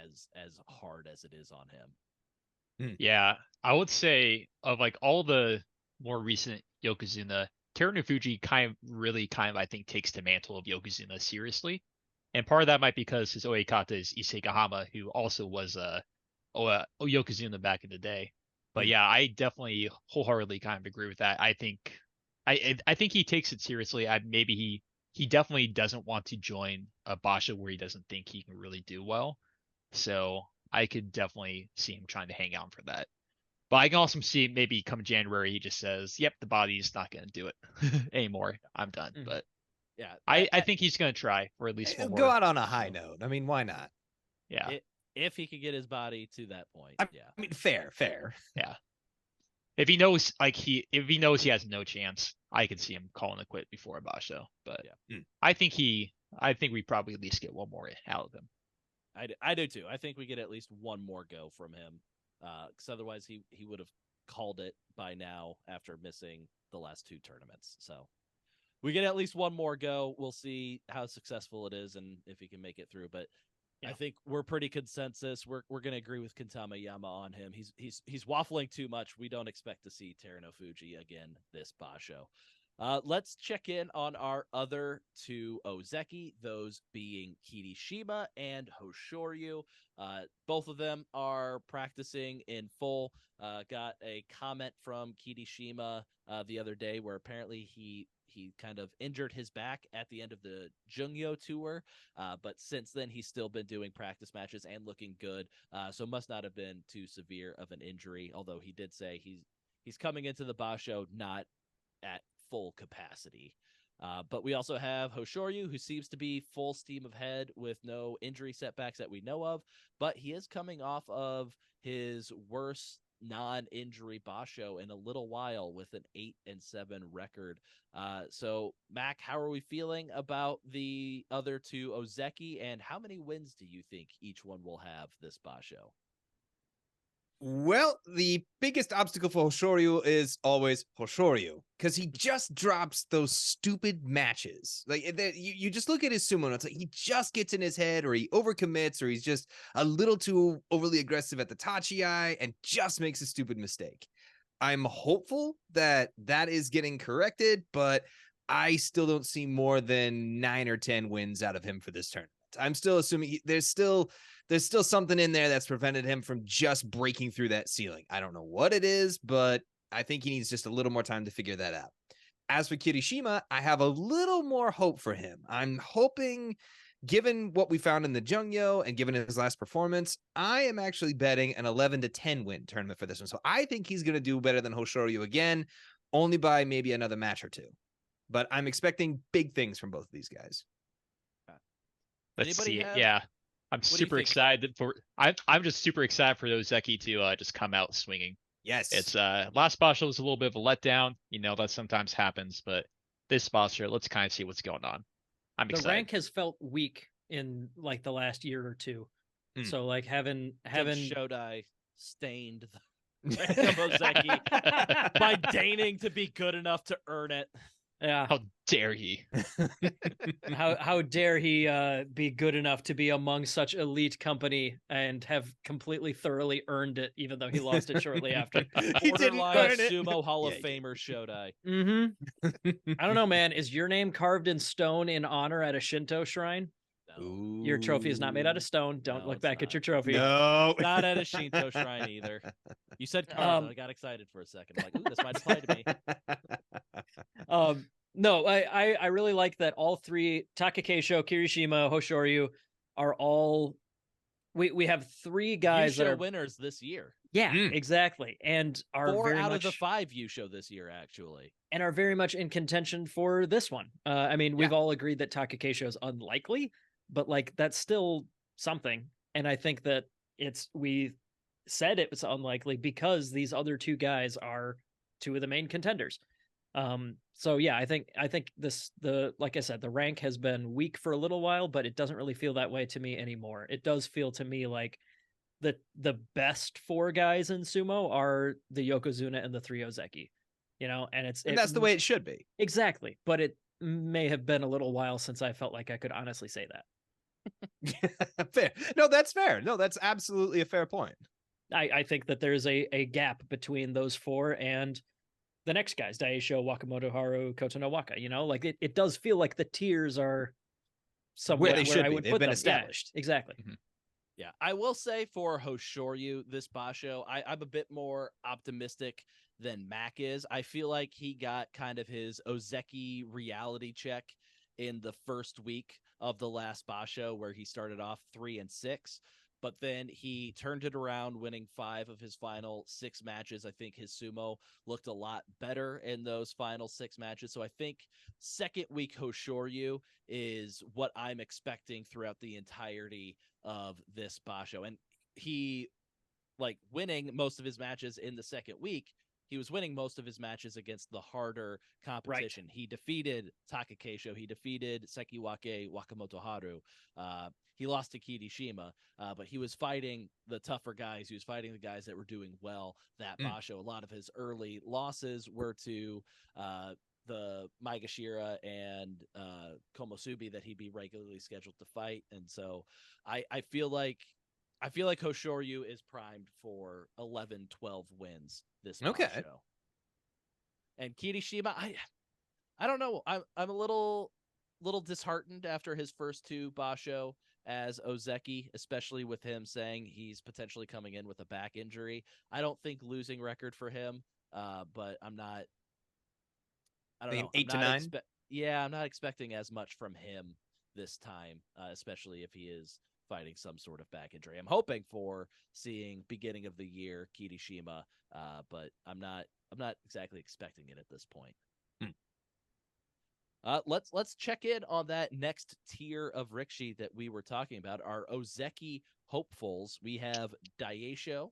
as hard as it is on him. Yeah, I would say of like all the more recent Yokozuna, Terunofuji kind of I think takes the mantle of Yokozuna seriously. And part of that might be because his Oekata is Isegahama, who also was a Yokozuna back in the day. But yeah, I definitely wholeheartedly kind of agree with that. I think he takes it seriously. Maybe he definitely doesn't want to join a Basho where he doesn't think he can really do well. So I could definitely see him trying to hang out for that. But I can also see maybe come January he just says, "Yep, the body's not going to do it anymore. I'm done." But yeah, I think he's going to try for at least one more. Go out on a high note. I mean, why not? Yeah. If he could get his body to that point. I mean, fair. Yeah. If he knows he has no chance, I can see him calling it quit before a Basho. But yeah. I think we probably at least get one more out of him. I do too. I think we get at least one more go from him. Because otherwise he would have called it by now after missing the last two tournaments. So we get at least one more go. We'll see how successful it is and if he can make it through. But yeah. I think we're pretty consensus. We're going to agree with Kentama Yama on him. He's waffling too much. We don't expect to see Terunofuji again this Basho. Let's check in on our other two Ozeki, those being Kirishima and Hoshoryu. Both of them are practicing in full. Got a comment from Kirishima the other day where apparently he kind of injured his back at the end of the Jungyo tour, but since then he's still been doing practice matches and looking good, so must not have been too severe of an injury, although he did say he's coming into the Basho not at full capacity. But we also have Hoshoryu, who seems to be full steam ahead with no injury setbacks that we know of, but he is coming off of his worst non-injury Basho in a little while with an 8-7 record. So Mac, how are we feeling about the other two Ozeki, and how many wins do you think each one will have this Basho? Well, the biggest obstacle for Hoshoryu is always Hoshoryu, because he just drops those stupid matches. Like you just look at his sumo, and it's like he just gets in his head, or he overcommits, or he's just a little too overly aggressive at the tachi-ai and just makes a stupid mistake. I'm hopeful that is getting corrected, but I still don't see more than 9 or 10 wins out of him for this tournament. I'm still assuming there's still something in there that's prevented him from just breaking through that ceiling. I don't know what it is, but I think he needs just a little more time to figure that out. As for Kirishima, I have a little more hope for him. I'm hoping, given what we found in the Jungyo and given his last performance, I am actually betting an 11-10 win tournament for this one. So I think he's going to do better than Hoshoryu again, only by maybe another match or two. But I'm expecting big things from both of these guys. Let's see it. Yeah. I'm super excited I'm just super excited for Ozeki to just come out swinging. Yes. It's last Basho was a little bit of a letdown. You know, that sometimes happens, but this Basho, let's kind of see what's going on. I'm excited. The rank has felt weak in like the last year or two. So like having Shodai stained random Ozeki by deigning to be good enough to earn it. Yeah. How dare he? How dare he be good enough to be among such elite company and have completely thoroughly earned it, even though he lost it shortly after. He didn't Borderline earn it. Sumo Hall Yeah, of he did. Famer Shodai. I don't know, man. Is your name carved in stone in honor at a Shinto shrine? No, Your trophy is not made out of stone. Don't No, look it's back at not. your trophy. No. not at a Shinto shrine either. You said carved, and I got excited for a second. I'm like, ooh, this might apply to me. No, I really like that all three, Takakeisho, Kirishima, Hoshoryu, are all we have three guys that Yusho are winners this year. Yeah, exactly. And are 4 very out much of the 5 Yusho this year, actually. and are very much in contention for this one. I mean, we've all agreed that Takakeisho is unlikely, but like that's still something. And I think that we said it was unlikely because these other two guys are two of the main contenders. So yeah, I think like I said, the rank has been weak for a little while, but it doesn't really feel that way to me anymore. It does feel to me like the best 4 guys in sumo are the yokozuna and the 3 ozeki, and that's the way it should be. Exactly, but it may have been a little while since I felt like I could honestly say that. Fair. No, that's fair. No, that's absolutely a fair point. I think that there's a gap between those 4 and the next guys, Daisho, Wakamoto Haru, Kotono Waka. Like it does feel like the tiers are somewhere where they should I be. would They've put been them. established. Yeah, exactly. Mm-hmm. Yeah, I will say for Hoshoryu, this Basho, I'm a bit more optimistic than Mac is. I feel like he got kind of his Ozeki reality check in the first week of the last Basho, where he started off 3-6. But then he turned it around, winning 5 of his final 6 matches. I think his sumo looked a lot better in those final 6 matches. So I think second week Hoshoryu is what I'm expecting throughout the entirety of this Basho. And he, like, winning most of his matches in the second week, he was winning most of his matches against the harder competition. Right. He defeated Takakeisho. He defeated Sekiwake Wakamoto Haru. He lost to Kirishima, but he was fighting the tougher guys. He was fighting the guys that were doing well that Basho. A lot of his early losses were to the Maegashira and Komosubi that he'd be regularly scheduled to fight. And so I feel like Hoshoryu is primed for 11-12 wins this Basho. And Kirishima, I don't know. I'm a little disheartened after his first 2 Basho as Ozeki, especially with him saying he's potentially coming in with a back injury. I don't think losing record for him, but I'm not. I don't know. 8 to 9. I'm not expecting as much from him this time, especially if he is fighting some sort of back injury. I'm hoping for seeing beginning of the year Kirishima, but I'm not exactly expecting it at this point. Let's check in on that next tier of Rikishi that we were talking about, our Ozeki hopefuls. We have Daisho,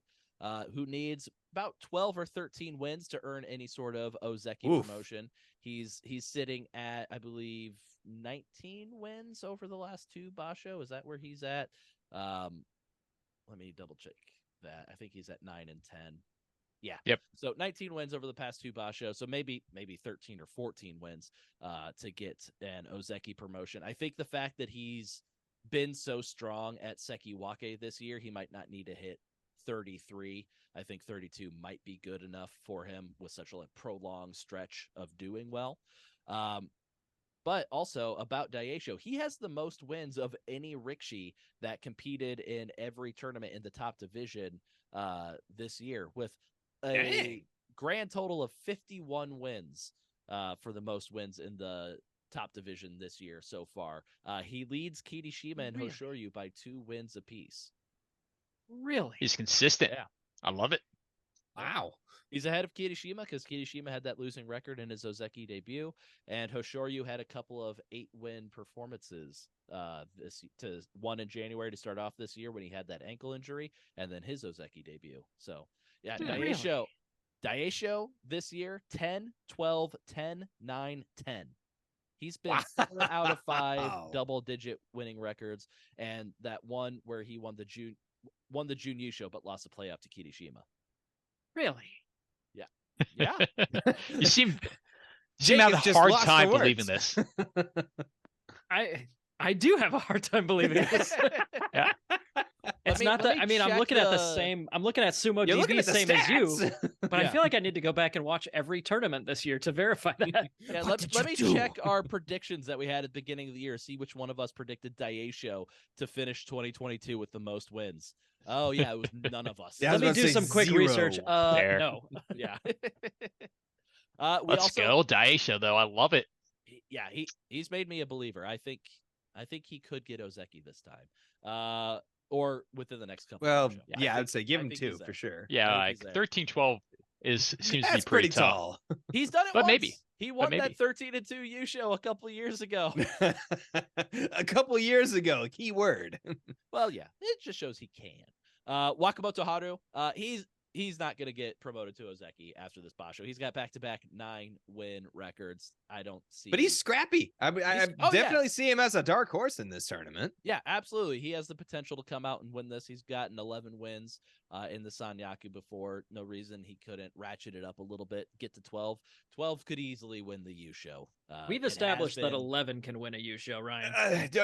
who needs about 12 or 13 wins to earn any sort of Ozeki promotion. He's sitting at, I believe, 19 wins over the last 2 Basho. Is that where he's at? Let me double check that. I think he's at 9 and 10. Yeah. Yep. So 19 wins over the past 2 Basho. So maybe 13 or 14 wins to get an Ozeki promotion. I think the fact that he's been so strong at Sekiwake this year, he might not need to hit 33. I think 32 might be good enough for him with such a prolonged stretch of doing well. But also about Daisho, he has the most wins of any Rikishi that competed in every tournament in the top division this year, with a grand total of 51 wins for the most wins in the top division this year so far. He leads Kirishima and Hoshoryu by 2 wins apiece. Really? He's consistent. Yeah. I love it. Wow. He's ahead of Kirishima because Kirishima had that losing record in his Ozeki debut, and Hoshoryu had a couple of 8-win performances. 1 in January to start off this year when he had that ankle injury, and then his Ozeki debut. So, yeah, Daisho this year 10, 12, 10, 9, 10. He's been 4 out of 5 double-digit winning records, and that one where he won the June Yusho but lost the playoff to Kirishima. Really? Yeah. You seem Jake to have has a just hard lost time for believing words. this. I do have a hard time believing this. Yeah. It's me- not let that. me I mean, I'm check looking at the the- same. I'm looking at Sumo You're looking DB, at the same as you. stats. But I Yeah. feel like I need to go back and watch every tournament this year to verify that. Yeah, What did let you me do? check our predictions that we had at the beginning of the year. See which one of us predicted Daisho to finish 2022 with the most wins. Oh yeah, it was none of us. Yeah, I was Let me about to do say some quick research. 0. There. No. Yeah. We Let's also, go, Daisho, though. I love it. yeah, he's made me a believer. I think he could get Ozeki this time. Or within the next couple. Well, of shows. yeah, I I think- would say give I him think 2 he's for there. sure. Yeah, I like think he's there. 13-12 seems to be That's pretty pretty tough. tall. He's done it But once. maybe. He won maybe. that 13-2 U show a couple of years ago. A couple years ago, key word. Well, yeah, it just shows he can. Wakamoto Haru, he's not going to get promoted to Ozeki after this Basho. He's got back-to-back 9-win records. I don't see. But he's scrappy. I Yeah. definitely see him as a dark horse in this tournament. Yeah, absolutely. He has the potential to come out and win this. He's gotten 11 wins in the Sanyaku before. No reason he couldn't ratchet it up a little bit, get to 12. 12 could easily win the U show. We've It has established that been- 11 can win a U show, Ryan.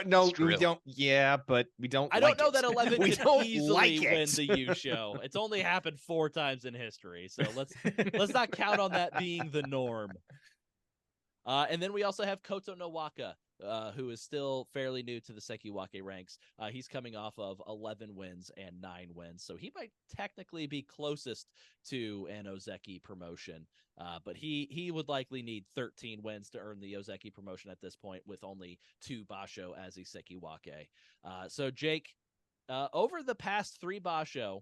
No, It's we true. don't. Yeah, but we don't. I don't like know it. that 11 we could don't easily like win it. the U show. It's only happened 4 times in history, so let's not count on that being the norm. And then we also have Koto no Waka, who is still fairly new to the Sekiwake ranks. He's coming off of 11 wins and 9 wins, so he might technically be closest to an Ozeki promotion. But he would likely need 13 wins to earn the Ozeki promotion at this point, with only 2 Basho as a Sekiwake. So Jake, over the past 3 Basho,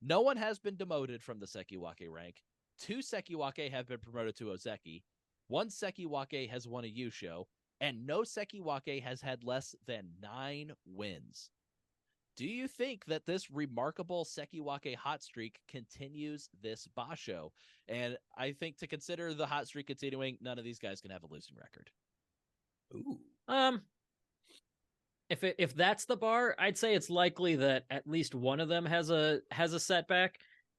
no one has been demoted from the Sekiwake rank. 2 Sekiwake have been promoted to Ozeki. 1 Sekiwake has won a Yusho, and no Sekiwake has had less than 9 wins. Do you think that this remarkable Sekiwake hot streak continues this Basho? And I think to consider the hot streak continuing, none of these guys can have a losing record. Ooh. If that's the bar, I'd say it's likely that at least one of them has a setback.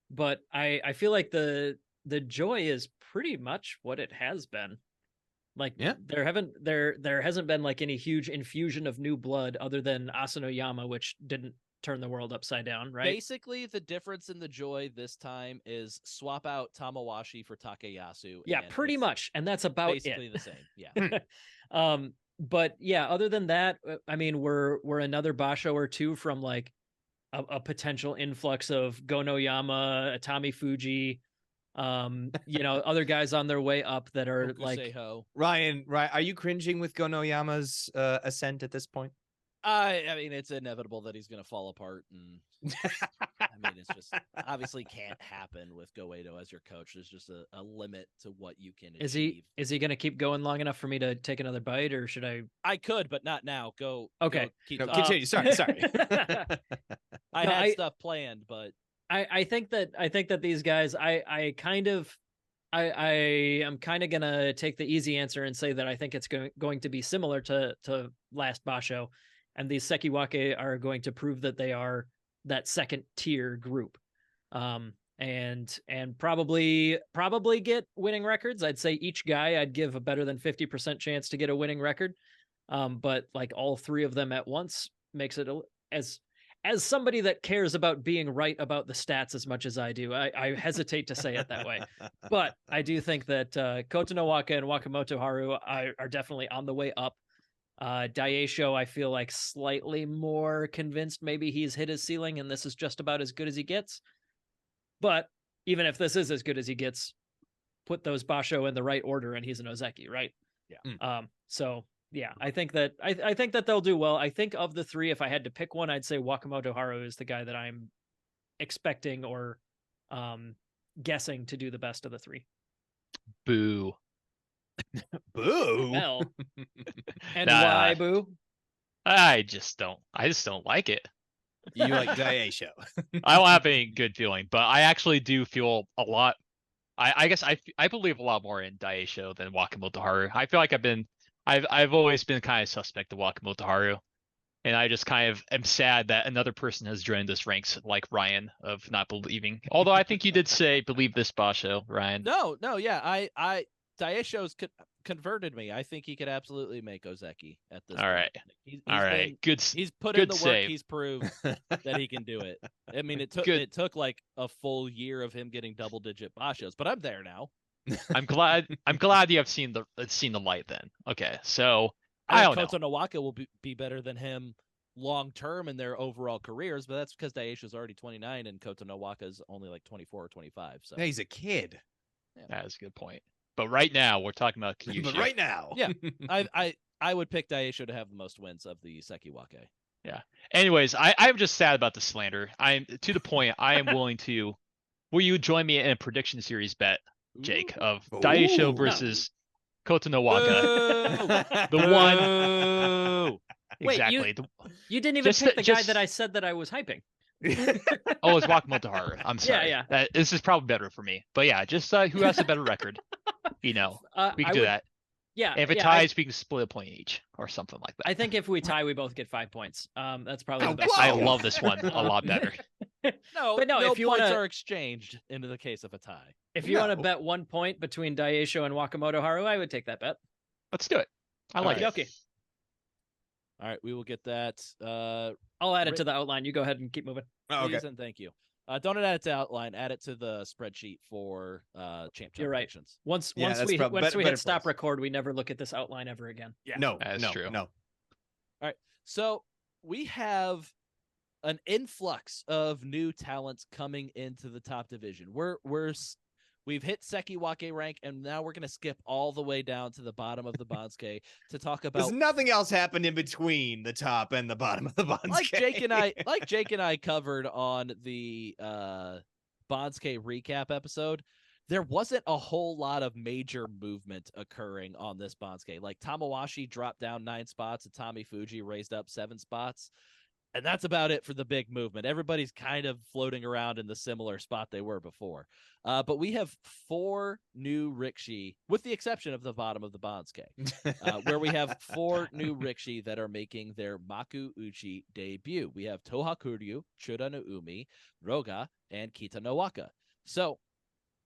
But I feel like the joy is pretty much what it has been. Like, Yeah. there hasn't been like any huge infusion of new blood other than Asanoyama, which didn't turn the world upside down, right? Basically, the difference in the joy this time is swap out Tamawashi for Takayasu. Yeah, and pretty it's much, and that's about basically it. the same. Yeah. But yeah, other than that, I mean, we're another Basho or two from like a potential influx of Gonoyama, Atami Fuji, other guys on their way up that are like, Hokuseiho. Ryan, are you cringing with Gonoyama's ascent at this point? I mean, it's inevitable that he's going to fall apart, and I mean, it's just obviously can't happen with Goedo as your coach. There's just a limit to what you can achieve. is he going to keep going long enough for me to take another bite, or should I? I could, but not now. Go. Okay. Go, keep No, talking. continue. Sorry. I No, had I- stuff planned, but I think that these guys, I am kind of gonna take the easy answer and say that I think it's going to be similar to last Basho, and these Sekiwake are going to prove that they are that second tier group, and probably get winning records. I'd say each guy I'd give a better than 50% chance to get a winning record, but like all 3 of them at once makes it as somebody that cares about being right about the stats as much as I do, I hesitate to say it that way. But I do think that Koto no Waka and Wakamoto Haru are definitely on the way up. Daisho, I feel like slightly more convinced maybe he's hit his ceiling and this is just about as good as he gets. But even if this is as good as he gets, put those Basho in the right order and he's an Ozeki, right? Yeah. So yeah, I think that they'll do well. I think of the 3, if I had to pick one, I'd say Wakamoto Haru is the guy that I'm expecting or guessing to do the best of the 3. Boo. Boo. Well, and Nah, why, boo? I just don't like it. You like Daisho. I don't have any good feeling, but I actually do feel a lot. I guess I believe a lot more in Daisho than Wakamoto Haru. I feel like I've always been kind of suspect of Wakamoto Haru. And I just kind of am sad that another person has joined this ranks, like Ryan, of not believing. Although I think you did say believe this, Basho, Ryan. No, yeah, Daisho's converted me. I think he could absolutely make Ozeki at this All point. right. He's All right. been, Good. he's put good in the work. save. He's proved that he can do it. I mean, it took like a full year of him getting double-digit Bashos, but I'm there now. I'm glad you have seen the light then. Okay, so I don't know. Kota Nowaka will be better than him long term in their overall careers, but that's because Daisho's already 29 and Kota Nowaka's only like 24 or 25. So Yeah, he's a kid. Yeah. That's a good point. But right now we're talking about Kyushu. But right now, yeah, I would pick Daisho to have the most wins of the Sekiwake. Yeah. Anyways, I'm just sad about the slander. I'm to the point I am willing to. Will you join me in a prediction series bet, Jake, of Daisho versus Kota Nowaka? The one. Exactly. Wait, you didn't even pick the guy that I said that I was hyping. Oh, it's Wakamoto. I'm sorry. Yeah. This is probably better for me. But yeah, just who has a better record? We can do that. Yeah. If it ties, we can split a point each or something like that. I think if we tie, we both get 5 points. That's probably the best. I love this one a lot better. No, if you points are exchanged into the case of a tie. If you want to bet 1 point between Daisho and Wakamoto Haru, I would take that bet. Let's do it. I like it. Okay. All right, we will get that. I'll add it to the outline. You go ahead and keep moving. Oh, okay. Please and thank you. Don't add it to outline. Add it to the spreadsheet for champ. You're right. Predictions. Once we hit stop record, we never look at this outline ever again. Yeah, no, that's true. No. All right, so we have an influx of new talents coming into the top division. We've hit Sekiwake rank, and now we're going to skip all the way down to the bottom of the Bansuke to talk about. Because nothing else happened in between the top and the bottom of the Bansuke. Like Jake and I covered on the Bansuke recap episode. There wasn't a whole lot of major movement occurring on this Bansuke. Like Tamawashi dropped down 9 spots, and Tomifuji raised up 7 spots. And that's about it for the big movement. Everybody's kind of floating around in the similar spot they were before. But we have 4 new Rikishi, with the exception of the bottom of the Bansuke, where we have 4 new Rikishi that are making their makuuchi debut. We have Tohakuryu, Chura no Umi, Roga, and Kita no Waka. So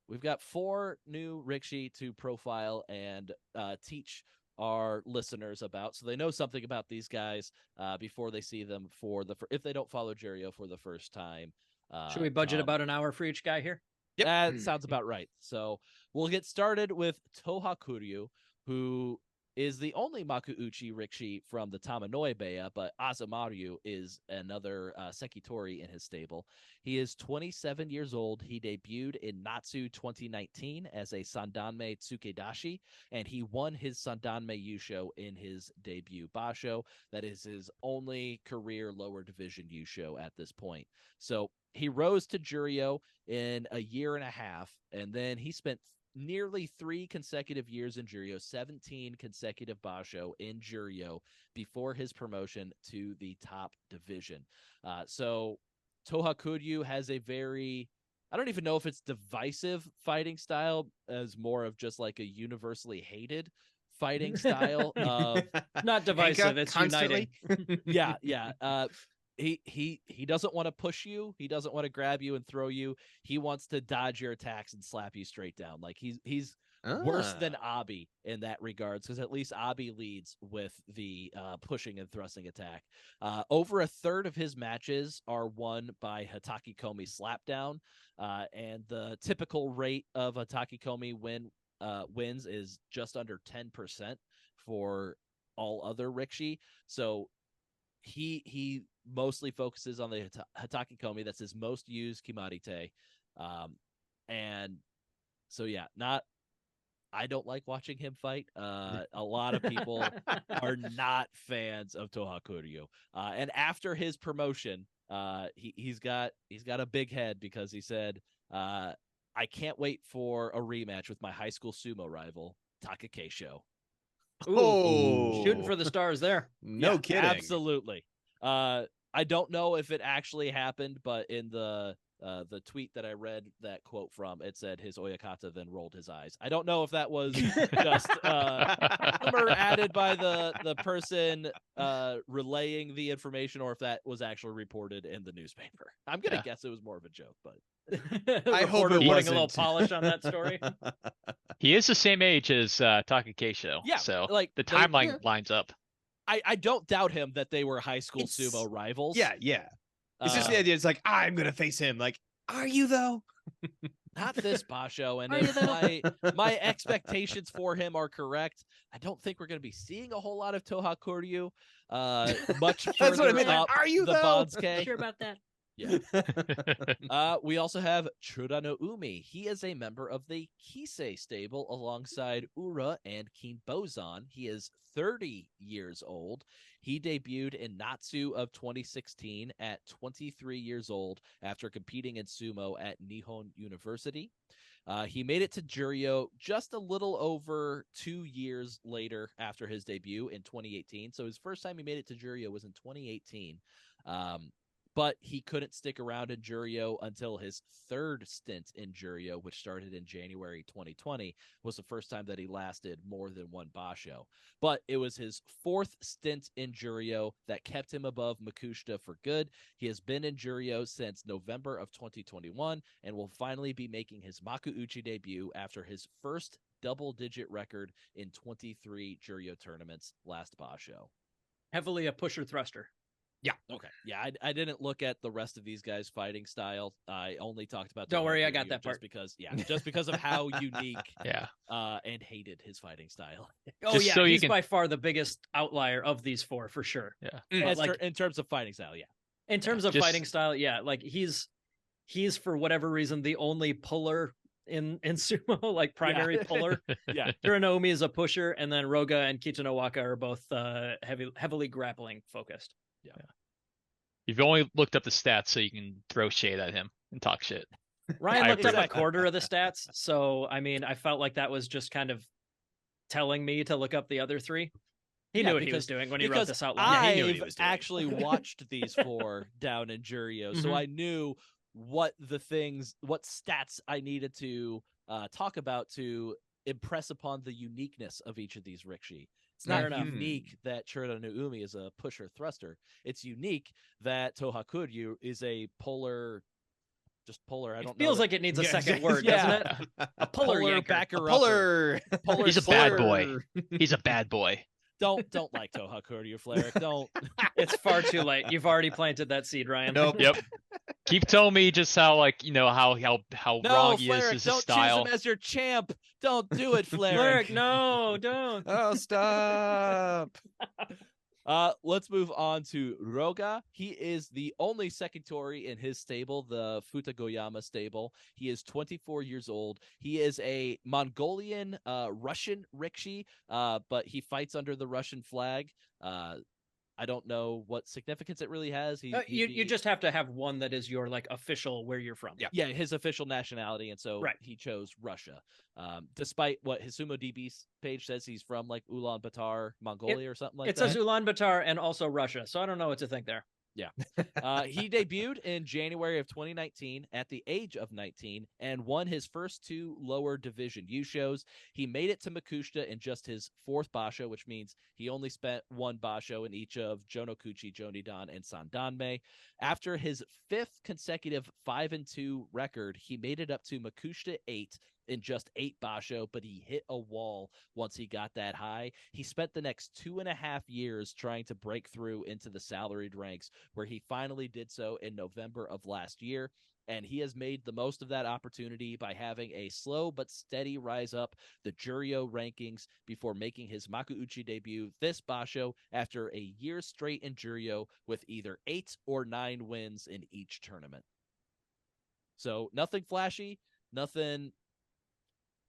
we've got 4 new Rikishi to profile and teach our listeners about, so they know something about these guys before they see them if they don't follow Juryo for the first time. Should we budget about an hour for each guy here? Yep. That sounds about right. So we'll get started with Tohakuryu, who is the only Makuuchi Rikishi from the Tamanoi Beya, but Azumaru is another Sekitori in his stable. He is 27 years old. He debuted in Natsu 2019 as a Sandanme Tsukedashi, and he won his Sandanme Yusho in his debut Basho. That is his only career lower division Yusho at this point. So he rose to Juryo in a year and a half, and then he spent nearly 3 consecutive years in Juryo, 17 consecutive Basho in Juryo before his promotion to the top division. So Tohakuryu has a very, I don't even know if it's divisive fighting style, as more of just like a universally hated fighting style. Not divisive, it's constantly uniting. Yeah. He doesn't want to push you. He doesn't want to grab you and throw you. He wants to dodge your attacks and slap you straight down. Like he's worse than Abi in that regards, because at least Abi leads with the pushing and thrusting attack. Over a third of his matches are won by Hataki Komi slapdown, and the typical rate of Hataki Komi wins is just under 10% for all other Rikishi. So he mostly focuses on the Hataki Komi. That's his most used Kimarite. And so, yeah, I don't like watching him fight. A lot of people are not fans of Tohakuryu. And after his promotion, he's got a big head, because he said, I can't wait for a rematch with my high school sumo rival, Takakeisho. Ooh, shooting for the stars there. No kidding. Absolutely. I don't know if it actually happened, but in the The tweet that I read that quote from, it said his Oyakata then rolled his eyes. I don't know if that was just humor added by the person relaying the information, or if that was actually reported in the newspaper. I'm gonna guess it was more of a joke, but I hope it putting wasn't. a little polish on that story. He is the same age as Takakeisho. Yeah, so like the timeline lines up. I don't doubt him that they were high school It's- sumo rivals. Yeah. It's just the idea. It's like, I'm gonna face him. Like, are you though? Not this Basho, and Are you if my expectations for him are correct, I don't think we're going to be seeing a whole lot of Tohakuryu much That's further what I mean. Like, up are you the though? Bonsuke. Sure about that? Yeah. We also have Umi. He is a member of the Kisei stable alongside Ura and Kinbozan. He is 30 years old. He debuted in Natsu of 2016 at 23 years old after competing in sumo at Nihon University. He made it to Juryo just a little over 2 years later after his debut in 2018. So his first time he made it to Juryo was in 2018. But he couldn't stick around in Juryo until his third stint in Juryo, which started in January 2020, was the first time that he lasted more than one Basho. But it was his fourth stint in Juryo that kept him above Makushita for good. He has been in Juryo since November of 2021 and will finally be making his makuuchi debut after his first double-digit record in 23 Juryo tournaments last Basho. Heavily a pusher thruster. Yeah. Okay. Yeah, I didn't look at the rest of these guys' fighting style. I only talked about. Don't worry, I got Tohakuryu that part. Just because of how unique Yeah. and hated his fighting style. Oh Just yeah, so you he's can- by far the biggest outlier of these four for sure. As like- in terms of fighting style, yeah. In terms of Just- fighting style, yeah, like he's for whatever reason the only puller in sumo, like primary puller. Yeah. Terunofuji is a pusher, and then Roga and Kitanowaka are both heavily grappling focused. You've only looked up the stats so you can throw shade at him and talk shit. Ryan I looked up a appreciate quarter of the stats, so I mean, I felt like that was just kind of telling me to look up the other three. He Yeah, knew what he because- was doing when he wrote Because this outline. he knew what he I've was doing. actually watched these four down in Juryo, so Mhm. I knew what stats I needed to talk about to impress upon the uniqueness of each of these rikishi. It's Fair not enough. unique that Umi is a pusher thruster. It's unique that Tohakuryu is a puller. Just puller. I It don't know. feels like it needs a Yeah, second word, yeah. doesn't it? A puller yanker. backer Puller. Puller He's a bad slur. boy. He's a bad boy. Don't like Tohakuryu, Flair. Don't. It's far too late. You've already planted that seed, Ryan. Nope. Yep. Keep telling me just how how No, wrong he is Flair, his don't style. choose him as your champ. Don't do it, Flair. Lyric, no, don't. Oh, stop. Let's move on to Roga. He is the only Sekitori in his stable, the Futagoyama stable. He is 24 years old. He is a Mongolian Russian rikishi, but he fights under the Russian flag. I don't know what significance it really has. You just have to have one that is your like official where you're from. Yeah. Yeah, his official nationality, and so Right. he chose Russia. Despite what his Sumo DB page says, he's from like Ulaanbaatar, Mongolia, or something like It that. says Ulaanbaatar and also Russia, so I don't know what to think there. He debuted in January of 2019 at the age of 19 and won his first two lower division U shows. He made it to Makushita in just his fourth basho, which means he only spent one basho in each of Jonokuchi, Jonidan, and Sandanme. After his fifth consecutive 5-2 record, he made it up to Makushita 8 in just 8 basho, but he hit a wall once he got that high. He spent the next 2.5 years trying to break through into the salaried ranks, where he finally did so in November of last year. And he has made the most of that opportunity by having a slow but steady rise up the Juryo rankings before making his makuuchi debut this basho after a year straight in Juryo with either 8 or 9 wins in each tournament. So nothing flashy, nothing.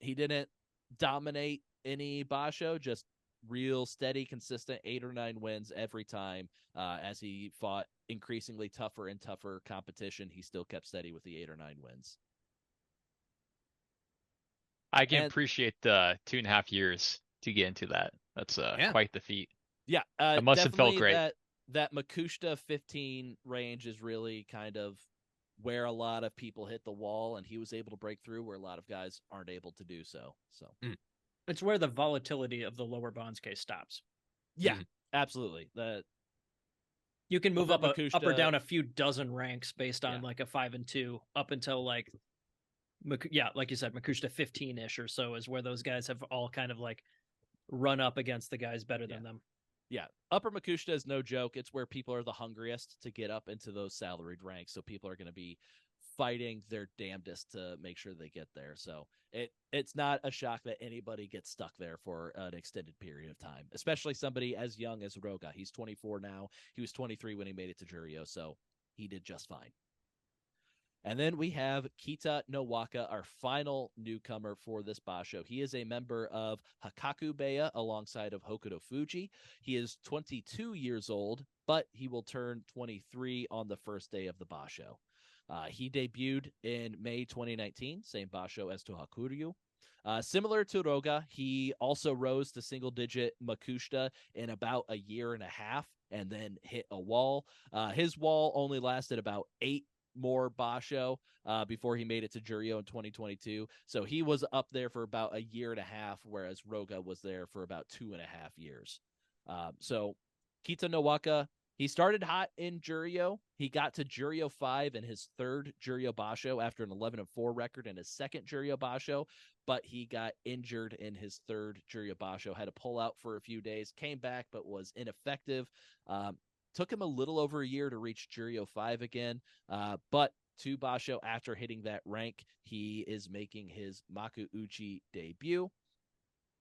He didn't dominate any basho, just real steady, consistent 8 or 9 wins every time. As he fought increasingly tougher and tougher competition, he still kept steady with the 8 or 9 wins. I can And- appreciate the 2.5 years to get into that. That's Yeah. quite the feat. Yeah, It must have felt definitely great. That Makushita 15 range is really kind of where a lot of people hit the wall, and he was able to break through where a lot of guys aren't able to do so. So It's where the volatility of the lower bonds case stops. yeah, absolutely. You can move up or Makushita, down a few dozen ranks based on Yeah. like a 5 and 2 up until like like you said, Makushita 15-ish or so is where those guys have all kind of like run up against the guys better than them. Yeah, upper Makushita is no joke. It's where people are the hungriest to get up into those salaried ranks. So people are going to be fighting their damnedest to make sure they get there. So it's not a shock that anybody gets stuck there for an extended period of time, especially somebody as young as Roga. He's 24 now. He was 23 when he made it to Juryo, so he did just fine. And then we have Kita Nowaka, our final newcomer for this basho. He is a member of Hakaku Beya alongside of Hokuto Fuji. He is 22 years old, but he will turn 23 on the first day of the basho. He debuted in May 2019, same basho as Tohakuryu. Similar to Roga, he also rose to single-digit Makushita in about a year and a half and then hit a wall. His wall only lasted about 8 more basho before he made it to Juryo in 2022. So he was up there for about a year and a half, whereas Roga was there for about 2.5 years. So Kita Nowaka, he started hot in Juryo. He got to Juryo 5 in his third Juryo basho after an 11-4 record in his second Juryo basho, but he got injured in his third Juryo basho, had to pull out for a few days, came back, but was ineffective. Took him a little over a year to reach Juryo 5 again, but 2 basho after hitting that rank, he is making his makuuchi debut.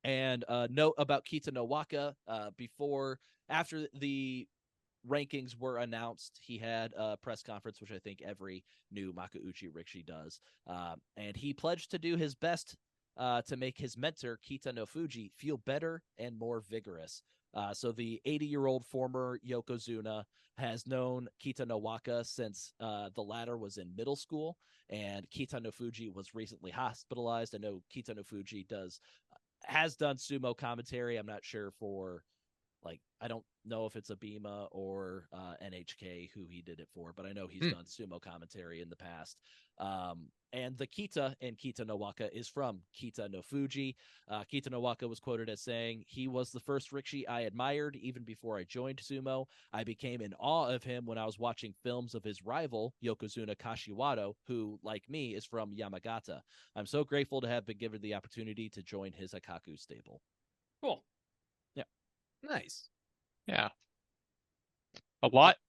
And note about Kita Nowaka, after the rankings were announced, he had a press conference, which I think every new makuuchi rikishi does, and he pledged to do his best to make his mentor, Terunofuji, feel better and more vigorous. So the 80-year-old former yokozuna has known Kita Nowaka since the latter was in middle school, and Terunofuji was recently hospitalized. I know Terunofuji has done sumo commentary. I'm not sure for, I don't know if it's Abima or NHK who he did it for, but I know he's done sumo commentary in the past. And the Kita in Kita Nowaka is from Terunofuji. Kita Nowaka was quoted as saying, "He was the first rikishi I admired even before I joined sumo. I became in awe of him when I was watching films of his rival, Yokozuna Kashiwado, who, like me, is from Yamagata. I'm so grateful to have been given the opportunity to join his Hakaku stable." Cool. Yeah. Nice. Yeah.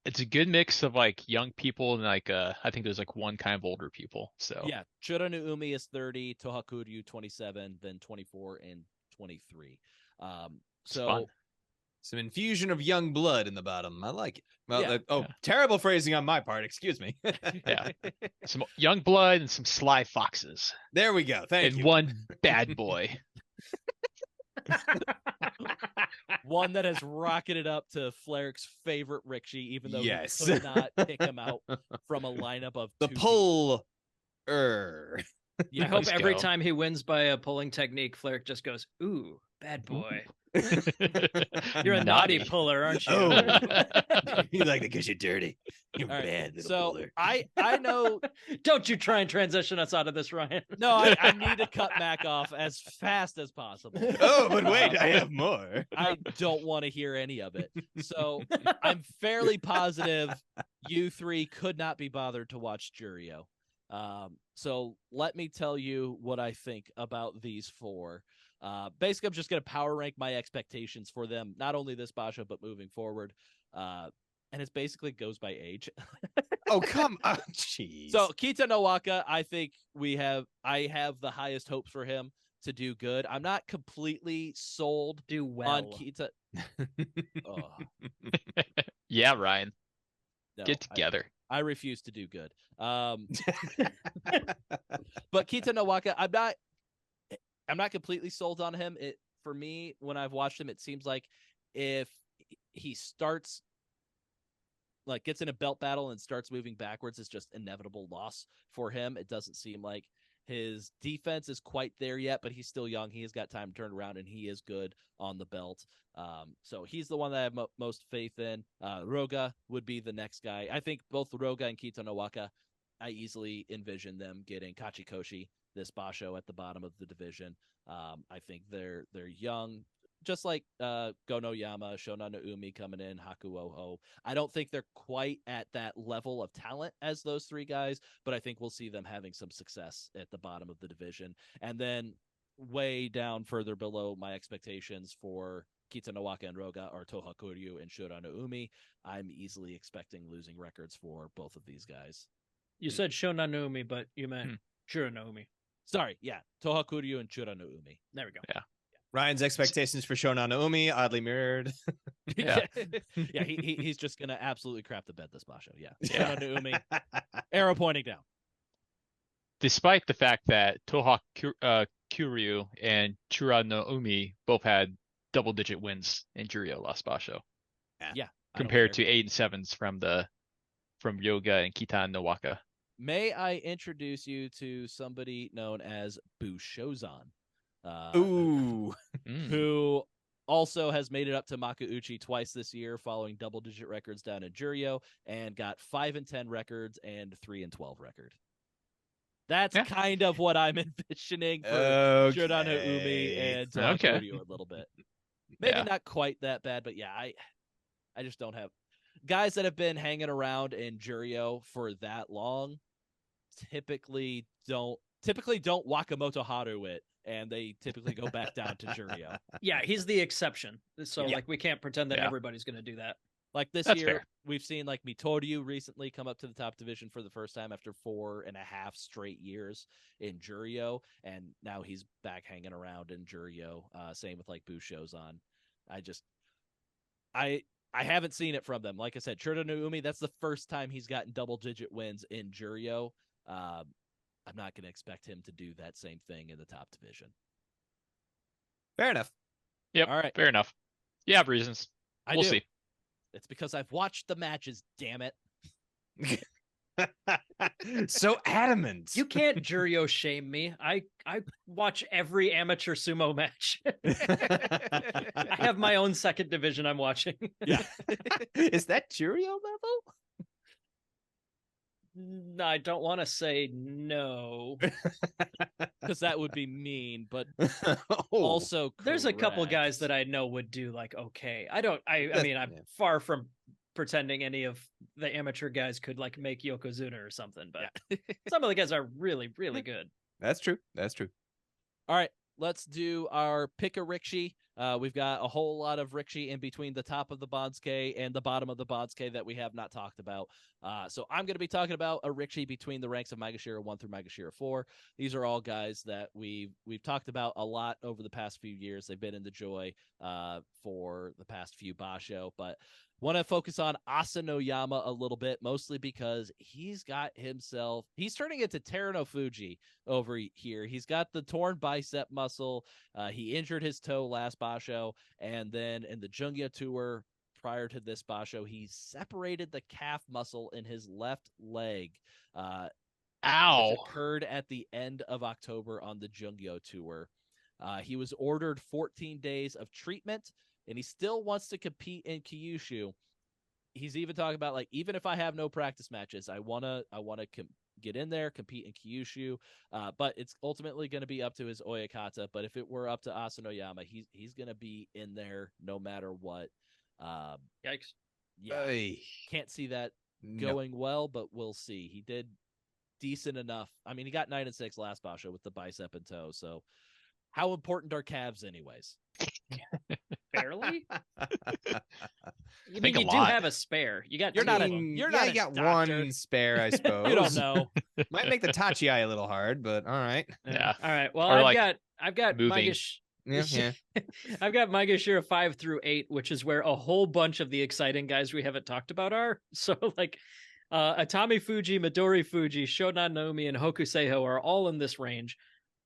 It's a good mix of like young people and like I think there's like one kind of older people. So yeah, Churanu Umi is 30, Tohakuryu 27, then 24 and 23. So fun. Some infusion of young blood in the bottom. I like it. Well, Yeah. terrible phrasing on my part. Excuse me. Yeah, some young blood and some sly foxes, There we go. Thank and you. one bad boy. one that has rocketed up to Flarrick's favorite rikishi, even though Yes. he could not pick him out from a lineup of The 2 pull. Yeah, I hope let's every go. time he wins by a pulling technique, Flarrick just goes, "Ooh, bad boy. You're a naughty puller, aren't you?" Oh. You like it because you're dirty. You're All right, bad little so puller. I know. Don't you try and transition us out of this, Ryan. No, I need to cut Mac off as fast as possible. Oh, but wait, I have more. I don't want to hear any of it. So I'm fairly positive you three could not be bothered to watch Juryo. So let me tell you what I think about these 4. Basically, I'm just going to power rank my expectations for them, not only this basho, but moving forward. And it basically goes by age. Oh, come on. Jeez. So Kita Nowaka, I think I have the highest hopes for him to do good. I'm not completely sold Do well. on Kita. Oh, Yeah, Ryan, no, get together. I refuse to do good. But Kita Nowaka, I'm not completely sold on him. For me, when I've watched him, it seems like if he starts gets in a belt battle and starts moving backwards, it's just inevitable loss for him. It doesn't seem like his defense is quite there yet, but he's still young. He has got time to turn around, and he is good on the belt. So he's the one that I have most faith in. Roga would be the next guy. I think both Roga and Kita Nowaka easily envision them getting Kachikoshi, this Basho at the bottom of the division. I think they're young, just like Gonoyama, Shonan no Umi coming in, Hakuoho. I don't think they're quite at that level of talent as those three guys, but I think we'll see them having some success at the bottom of the division. And then way down further below my expectations for Kitanowaka and Roga are Tohakuryu and Shura no Umi. I'm easily expecting losing records for both of these guys. You said Shonan no Umi, but you meant Shura no Umi. Sorry, yeah. Tohakuryu and Shura no Umi. There we go. Yeah. Ryan's expectations for Shonan no Umi, oddly mirrored. Yeah. Yeah, he's just going to absolutely crap the bed this Basho. Yeah. Shura no Umi. Arrow pointing down. Despite the fact that Tohakuryu and Chura no Umi both had double-digit wins in Juryo last Basho, Yeah. compared to 8 and 7s from Yoga and Kita no Waka. May I introduce you to somebody known as Bushozan? Ooh. Who also has made it up to makuuchi twice this year, following double-digit records down in Juryo, and got 5 and 10 records and 3 and 12 record. That's kind of what I'm envisioning for Shura no Umi and Tohakuryu a little bit. Maybe not quite that bad, but yeah, I just don't have guys that have been hanging around in Juryo for that long. Typically don't Wakamoto Haru it, and they typically go back down to Juryo. Yeah, he's the exception. So like we can't pretend that everybody's going to do that. Like this That's year, fair. we've seen like Mitoryu recently come up to the top division for the first time after 4.5 straight years in Juryo, and now he's back hanging around in Juryo. Same with like Bushozan. I haven't seen it from them. Like I said, Shura no Umi, that's the first time he's gotten double-digit wins in Juryo. I'm not going to expect him to do that same thing in the top division. Fair enough. Yep. All right. Fair enough. You have reasons. We'll see. It's because I've watched the matches, damn it. So adamant. You can't Juryo shame me. I watch every amateur sumo match. I have my own second division I'm watching. Yeah. Is that Juryo level? No, I don't want to say no. Because that would be mean, but Oh. also There's a couple correct. guys that I know would do like okay. I mean, I'm far from pretending any of the amateur guys could like make yokozuna or something, but some of the guys are really, really good. That's true. That's true. All right, let's do our pick a Rikshi. We've got a whole lot of Rikshi in between the top of the Bansuke and the bottom of the Bansuke that we have not talked about. So I'm going to be talking about a Rikshi between the ranks of Maegashira 1 through Maegashira 4. These are all guys that we've talked about a lot over the past few years. They've been in the Joy for the past few Basho, but want to focus on Asanoyama a little bit, mostly because he's turning into Terunofuji over here. He's got the torn bicep muscle. He injured his toe last Basho, and then in the Jungya tour prior to this Basho, he separated the calf muscle in his left leg. Ow. Which occurred at the end of October on the Jungyo tour. He was ordered 14 days of treatment, and he still wants to compete in Kyushu. He's even talking about like, even if I have no practice matches, I wanna get in there, compete in Kyushu. But it's ultimately going to be up to his Oyakata. But if it were up to Asanoyama, he's going to be in there no matter what. Yikes! Yeah, can't see that going well, but we'll see. He did decent enough. I mean, he got 9 and 6 last Basho with the bicep and toe. So, how important are calves, anyways? Barely. You think mean you a do lot. have a spare? You got You're two not of a- them. you're yeah, not you a got doctor. one spare, I suppose. You don't know. Might make the Tachi eye a little hard, but all right. Yeah. All right. Well, Or, I've got moving. Yeah. I've got Maegashira 5 through 8, which is where a whole bunch of the exciting guys we haven't talked about are. So like Atami Fuji, Midori Fuji, Shonan Naomi, and Hokuseiho are all in this range,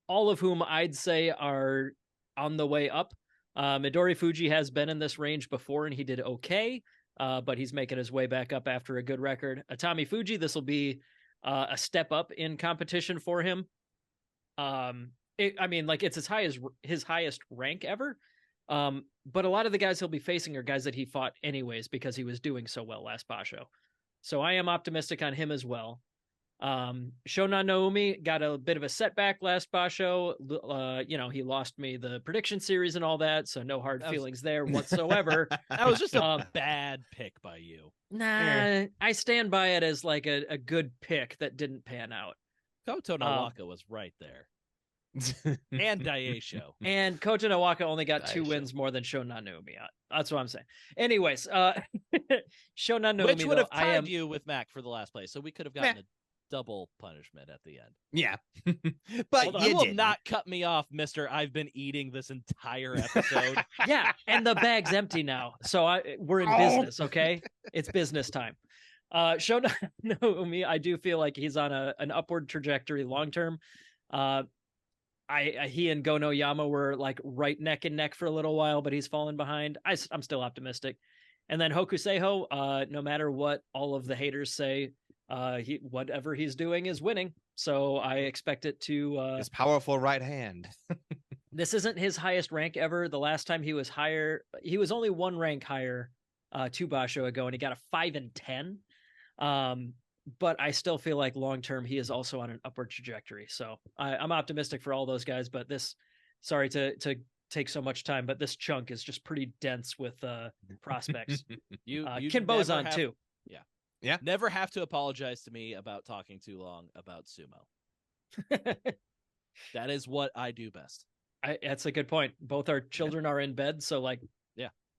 all of whom I'd say are on the way up. Midori Fuji has been in this range before and he did okay, but he's making his way back up after a good record. Atami Fuji, this will be a step up in competition for him. It's his highest rank ever. But a lot of the guys he'll be facing are guys that he fought anyways because he was doing so well last Basho. So I am optimistic on him as well. Shonan no Umi got a bit of a setback last Basho. He lost me the prediction series and all that, so no hard feelings there whatsoever. That was just a bad pick by you. Nah, I stand by it as like a good pick that didn't pan out. Koto Nawaka was right there. And Daisho. And Koto Nawaka only got 2 Daisho. wins more than Shonan no Umi. That's what I'm saying. Anyways, Shonan no Umi, Which would have though, tied you with Mac for the last place, so we could have gotten a double punishment at the end. Yeah. But you will didn't. not cut me off, Mr. I've been eating this entire episode. Yeah, and the bag's empty now, so we're in business. Okay, it's business time. Shonan no Umi, I do feel like he's on an upward trajectory long term. He and Go no Yama were like right neck and neck for a little while, but he's fallen behind. I'm still optimistic. And then Hokuseiho, no matter what all of the haters say, whatever he's doing is winning. So I expect it to his powerful right hand. This isn't his highest rank ever. The last time he was higher, he was only 1 rank higher 2 Basho ago, and he got a 5 and 10. But I still feel like long term he is also on an upward trajectory. So I'm optimistic for all those guys. But sorry to take so much time, but this chunk is just pretty dense with prospects. you Kinbo's on too. Yeah. Never have to apologize to me about talking too long about sumo. That is what I do best. That's a good point. Both our children are in bed, so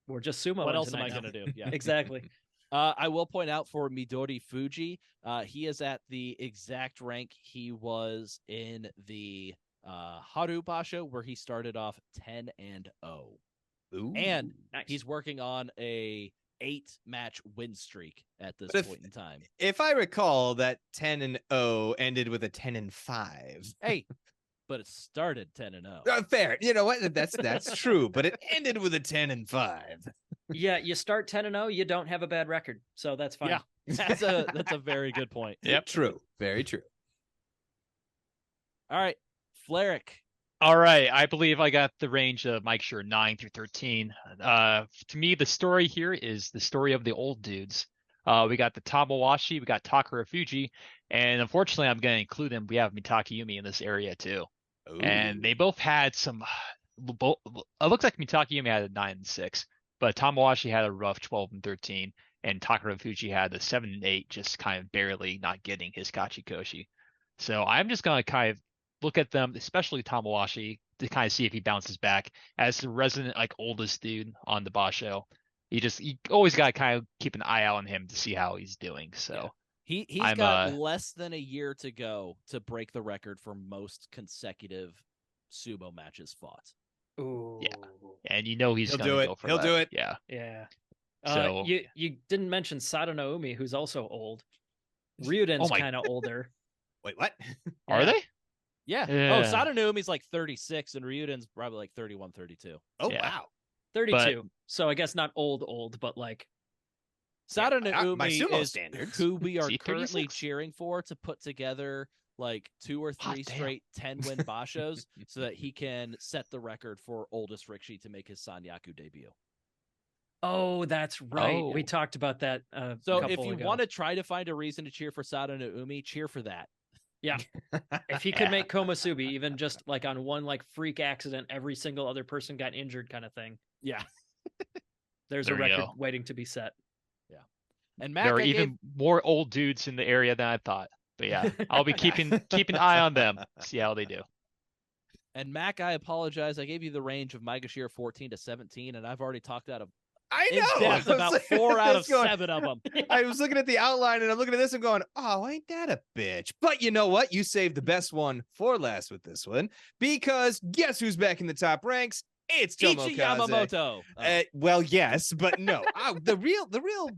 we're just sumo. What else am I going to do? Yeah, exactly. I will point out for Midori Fuji, he is at the exact rank he was in the Haru Basho, where he started off 10-0. Ooh. And Nice. he's working on a 8-match win streak at this point in time. If I recall, that 10-0 ended with a 10-5. Hey, but it started 10-0. Fair. You know what? That's true. But it ended with a 10-5. Yeah, you start 10-0, you don't have a bad record, so that's fine. Yeah, that's a very good point. Yep. True. Very true. All right, Fleric. All right, I believe I got the range of Mike Sure 9 through 13. To me, the story here is the story of the old dudes. We got the Tamawashi, we got Takakeisho, and unfortunately, I'm going to include them. We have Mitakeyumi in this area too, Ooh. and they both had some. It looks like Mitakeyumi had a 9 and 6, but Tamawashi had a rough 12 and 13, and Takakeisho had a 7 and 8, just kind of barely not getting his Kachikoshi. So I'm just going to kind of look at them, especially Tamawashi, to kind of see if he bounces back as the resident oldest dude on the Basho. You always got to kind of keep an eye out on him to see how he's doing. So he's got less than a year to go to break the record for most consecutive sumo matches fought. Ooh. Yeah. And he's going to go for He'll that. do it. Yeah. Yeah. So you didn't mention Sada no Umi, who's also old. Ryuden's kind of older. Wait, what? Are they? Yeah. Yeah. Oh, Sadanumi's like 36, and Ryuden's probably like 31, 32. Oh, Yeah. wow. 32. So I guess not old, but like Sadanuumi my sumo is standards. who we are Is he currently 36? cheering for to put together like 2 or 3 Hot damn. straight 10-win bashos so that he can set the record for oldest Rikishi to make his Sanyaku debut. oh, that's right. Oh. We talked about that. So a if couple you ago. want to try to find a reason to cheer for Sadanuumi, cheer for that. Yeah. If he could make Komusubi, even just like on one like freak accident, every single other person got injured kind of thing. Yeah. There's There a we record go. waiting to be set. And Mac, There are I even more old dudes in the area than I thought. But yeah, I'll be keeping an eye on them, see how they do. And Mac, I apologize. I gave you the range of Maegashira 14 to 17, and I've already talked out of I in know. depth I was about like- 4 out of this going- 7 of them. I was looking at the outline and I'm looking at this and going, oh, ain't that a bitch? But you know what? You saved the best one for last with this one, because guess who's back in the top ranks? It's Ichi Tomokaze. Yamamoto. Well, yes, but no. The real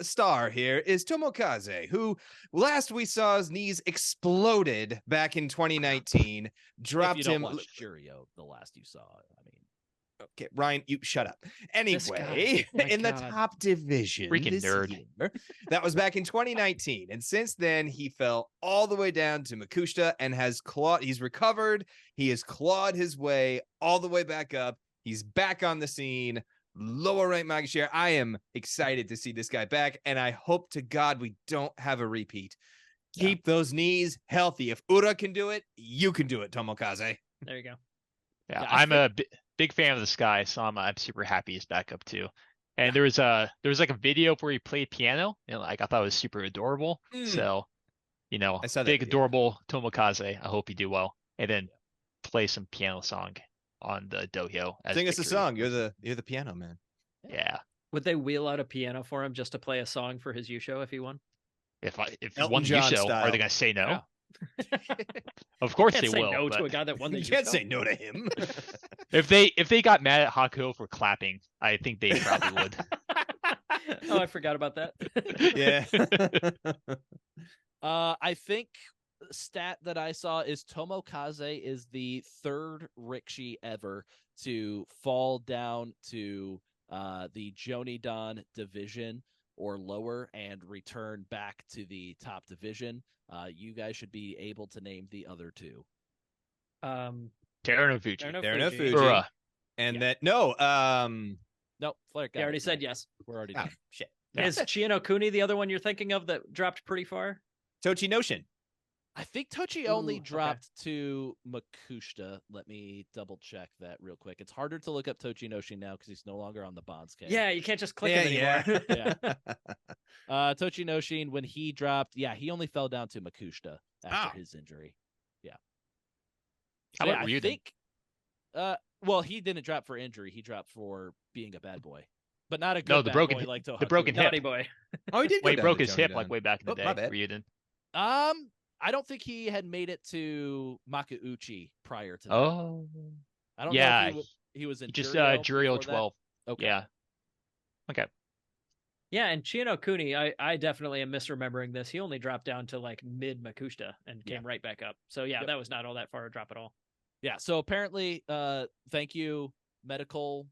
star here is Tomokaze, who last we saw his knees exploded back in 2019. If Dropped you don't him. watch Jurio, the last you saw. I mean, Okay, Ryan, you shut up. This Anyway, guy. My in the God. top division, Freaking this nerd. year, that was back in 2019, and since then he fell all the way down to Makushita and has clawed. He's recovered. He has clawed his way all the way back up. He's back on the scene. Lower rank Magashare. I am excited to see this guy back, and I hope to God we don't have a repeat. Keep those knees healthy. If Ura can do it, you can do it, Tomokaze. There you go. Yeah, Yeah, I I'm a big fan of this guy, so I'm super happy he's back up too. And there was like a video where he played piano, and like I thought it was super adorable. So, I saw that big video. adorable Tomokaze. I hope you do well, and then play some piano song on the dohyo. As Sing us a victory. song. You're the piano man. Yeah. Would they wheel out a piano for him just to play a song for his Yusho if he won? If Elton one John Yusho, style. are they gonna say no? Yeah. Of course Can't they say will. no but to a guy that won the You Yusho. can't say no to him. if they got mad at Hakuho for clapping, I think they probably would. Oh, I forgot about that. Yeah. I think the stat that I saw is Tomokaze is the third Rikishi ever to fall down to the Jonidan division or lower and return back to the top division. You guys should be able to name the other two. Terunofuji. Terunofuji. Ura. And Yeah. that no, Nope, Flair got You already it. said yes. We're already ah, done. shit. Is Chino Kuni the other one you're thinking of that dropped pretty far? Tochi Notion. I think Tochi only Ooh, okay. dropped to Makushita. Let me double check that real quick. It's harder to look up Tochi Noshi now because he's no longer on the Bonds case. Yeah, you can't just click him anymore. Yeah. Tochi Noshin, when he dropped, he only fell down to Makushita after his injury. Yeah. How about I Ryuden? think, well, he didn't drop for injury. He dropped for being a bad boy, but not a good No, the bad broken boy hip- like the Tohaku. broken hip. Naughty boy. Oh, he did. Well, go he down broke to his hip Jonidan. like way back in the Oh, day. my bad. Ryuden. I don't think he had made it to Makuuchi prior to that. Oh. I don't Yeah, know if he was in Just Juryo Juryo before that. 12. Okay. Yeah. Okay. Yeah, and Chino Kuni, I definitely am misremembering this. He only dropped down to like mid Makushita and came right back up. So yeah, Yep. that was not all that far a drop at all. Yeah, so apparently, thank you, medical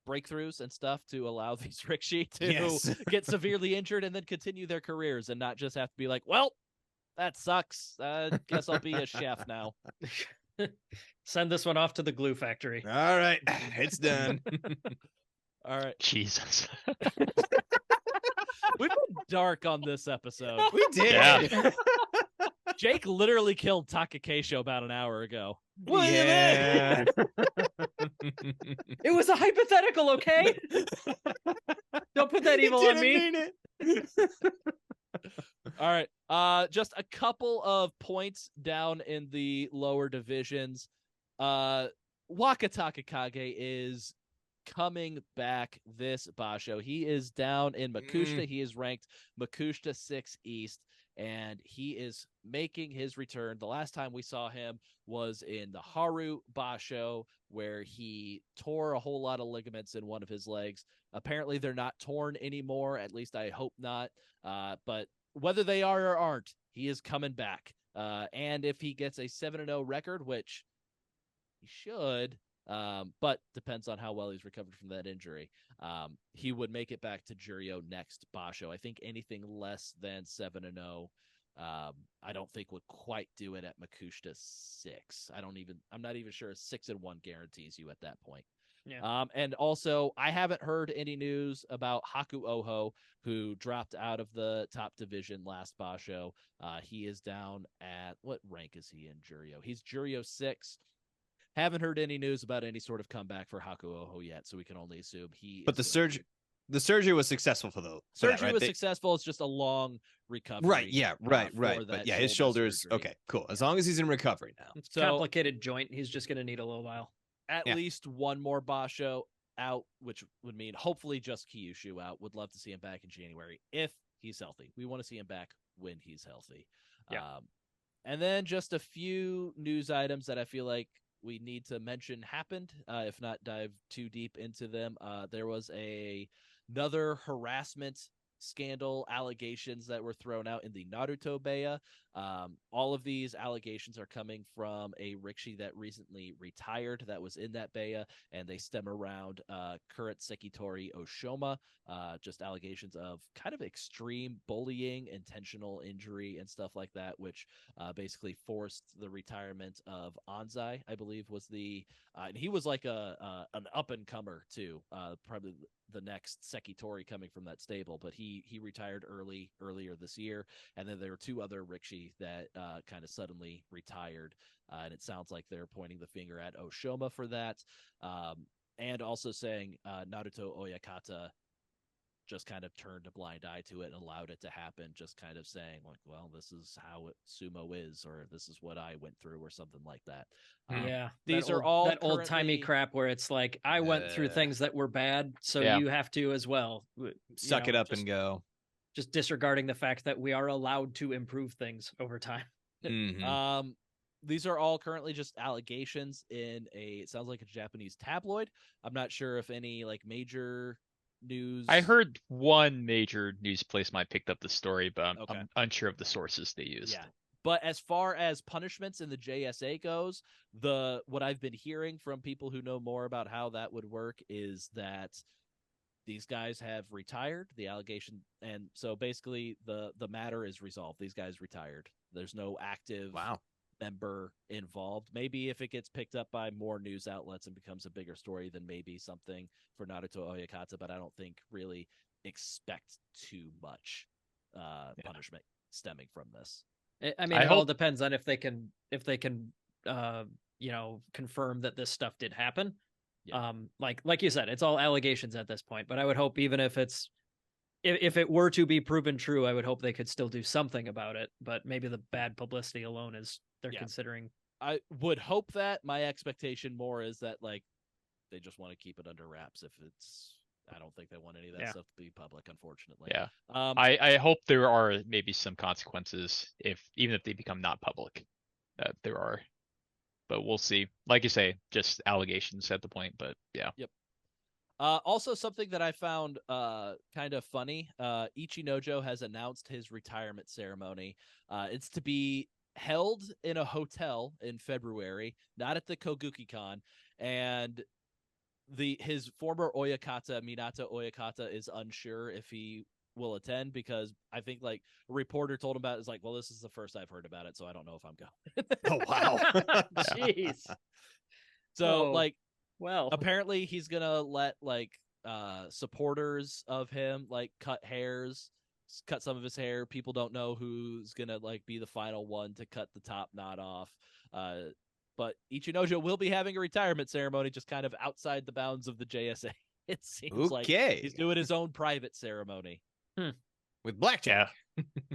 breakthroughs and stuff to allow these Rikishi to Yes. get severely injured and then continue their careers and not just have to be like, well, that sucks. Guess I'll be a chef now. Send this one off to the glue factory. All right, it's done. All right. Jesus. We've been dark on this episode. We did. Yeah. Jake literally killed Takakeisho about an hour ago. What do you Yeah. It was a hypothetical, okay? Don't put that evil on me. Didn't mean it. All right. Just a couple of points down in the lower divisions. Waka Takakage is coming back this Basho. He is down in Makushita. He is ranked Makushita 6 East, and he is making his return. The last time we saw him was in the Haru Basho, where he tore a whole lot of ligaments in one of his legs. Apparently, they're not torn anymore. At least I hope not. But whether they are or aren't, he is coming back. And if he gets a 7-0 record, which he should, but depends on how well he's recovered from that injury, he would make it back to Juryo next Basho. I think anything less than 7-0, I don't think would quite do it at Makushita 6. I'm not even sure a 6-1 guarantees you at that point. Yeah. And also, I haven't heard any news about Haku Oho, who dropped out of the top division last Basho. He is down at, what rank is he in Juryo? He's Juryo 6. Haven't heard any news about any sort of comeback for Haku Oho yet, so we can only assume he. But the surgery was successful for those. Surgery was successful. It's just a long recovery. Right. Yeah. Right. for Right. that But yeah, his shoulders. surgery. Okay. Cool. As long as he's in recovery now. It's So- a complicated joint. He's just going to need a little while. At Yeah. least one more Basho out, which would mean hopefully just Kyushu out. Would love to see him back in January if he's healthy. We want to see him back when he's healthy. Yeah. And then just a few news items that I feel like we need to mention happened, if not dive too deep into them. There was another harassment scandal allegations that were thrown out in the Naruto Baya. All of these allegations are coming from a rikishi that recently retired that was in that baya, and they stem around current Sekitori Oshoma, just allegations of kind of extreme bullying, intentional injury, and stuff like that, which basically forced the retirement of Anzai, I believe was and he was like an up-and-comer too, probably the next Sekitori coming from that stable, but he retired earlier this year. And then there were 2 other rikishi that kind of suddenly retired, and it sounds like they're pointing the finger at Oshoma for that, and also saying Naruto Oyakata just kind of turned a blind eye to it and allowed it to happen, just kind of saying like, well, this is how sumo is, or this is what I went through, or something like that. Yeah, these are all that old timey crap where it's like, I went through things that were bad, so you have to as well. Suck it up and go. Just disregarding the fact that we are allowed to improve things over time. Mm-hmm. These are all currently just allegations in it sounds like a Japanese tabloid. I'm not sure if any like major news. I heard one major news place might picked up the story, but I'm unsure of the sources they used. Yeah. But as far as punishments in the JSA goes, what I've been hearing from people who know more about how that would work is that these guys have retired, the allegation, and so basically the matter is resolved. These guys retired. There's no active member involved. Maybe if it gets picked up by more news outlets and becomes a bigger story, then maybe something for Naruto Oyakata, but I don't think really expect too much punishment stemming from this. I mean, it all depends on if they can confirm that this stuff did happen. Yeah. Like you said, it's all allegations at this point, but I would hope even if it were to be proven true, I would hope they could still do something about it, but maybe the bad publicity alone is they're considering. I would hope that. My expectation more is that like they just want to keep it under wraps. I don't think they want any of that stuff to be public, unfortunately. Yeah. I hope there are maybe some consequences even if they become not public. There are. But we'll see. Like you say, just allegations at the point, but yeah. Yep. Also, something that I found kind of funny, Ichinojo has announced his retirement ceremony. It's to be held in a hotel in February, not at the Koguki-kan, and his former Oyakata, Minato Oyakata, is unsure if he will attend, because I think like a reporter told him about it. It's like, well, this is the first I've heard about it, so I don't know if I'm going. Oh wow. Jeez. So well, apparently he's gonna let like supporters of him like cut some of his hair. People don't know who's gonna like be the final one to cut the top knot off. But Ichinojo will be having a retirement ceremony just kind of outside the bounds of the JSA. It seems like he's doing his own private ceremony. With blackjack.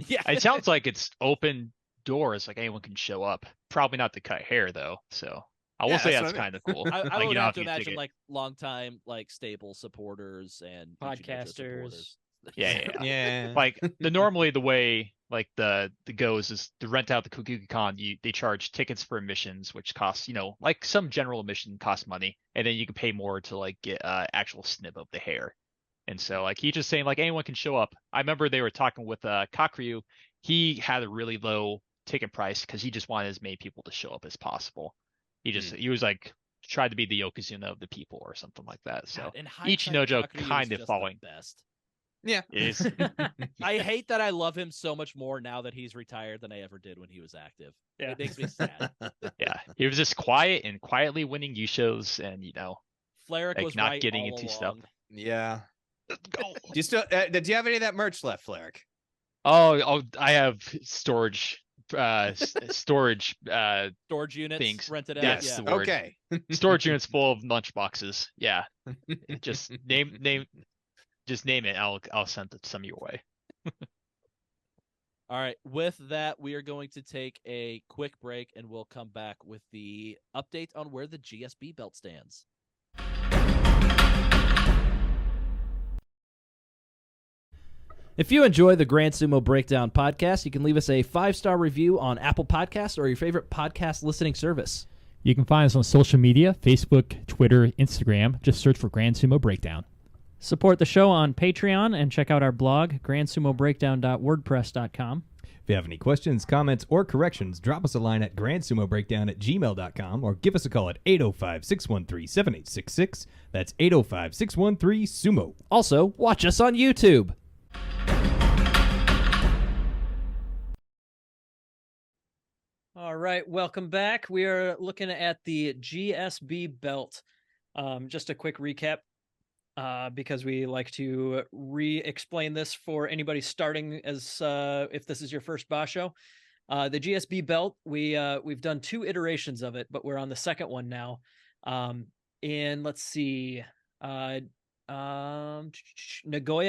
Yeah. It sounds like it's open doors, like anyone can show up. Probably not to cut hair though, so I will say that's kind of cool. I would have to imagine like longtime like stable supporters and podcasters. Yeah. Like normally the way like the goes is to rent out the Kokugi-Con, they charge tickets for admissions, which costs, like some general admission costs money, and then you can pay more to like get actual snip of the hair. And so like he's just saying like anyone can show up. I remember they were talking with Kakuryu. He had a really low ticket price because he just wanted as many people to show up as possible. He was like tried to be the yokozuna of the people or something like that. So Ichinojo kind of following best. Yeah. Is I hate that I love him so much more now that he's retired than I ever did when he was active. Yeah. It makes me sad. Yeah. He was just quiet and quietly winning Yushos and Fleric like was not right getting all into along. stuff. Yeah. Let's go. Do you still do you have any of that merch left, Fleric? Oh, I have storage units things. Rented out. That's the word. Okay. Storage units full of lunch boxes. Yeah. Just name it. I'll send some your way. All right. With that, we are going to take a quick break, and we'll come back with the update on where the GSB belt stands. If you enjoy the Grand Sumo Breakdown podcast, you can leave us a 5-star review on Apple Podcasts or your favorite podcast listening service. You can find us on social media, Facebook, Twitter, Instagram. Just search for Grand Sumo Breakdown. Support the show on Patreon and check out our blog, grandsumobreakdown.wordpress.com. If you have any questions, comments, or corrections, drop us a line at grandsumobreakdown@gmail.com or give us a call at 805-613-7866. That's 805-613-SUMO. Also, watch us on YouTube. All right, welcome back. We are looking at the GSB belt. Just a quick recap, because we like to re-explain this for anybody starting as if this is your first Basho. The GSB belt, we've done 2 iterations of it, but we're on the second one now. In let's see, Nagoya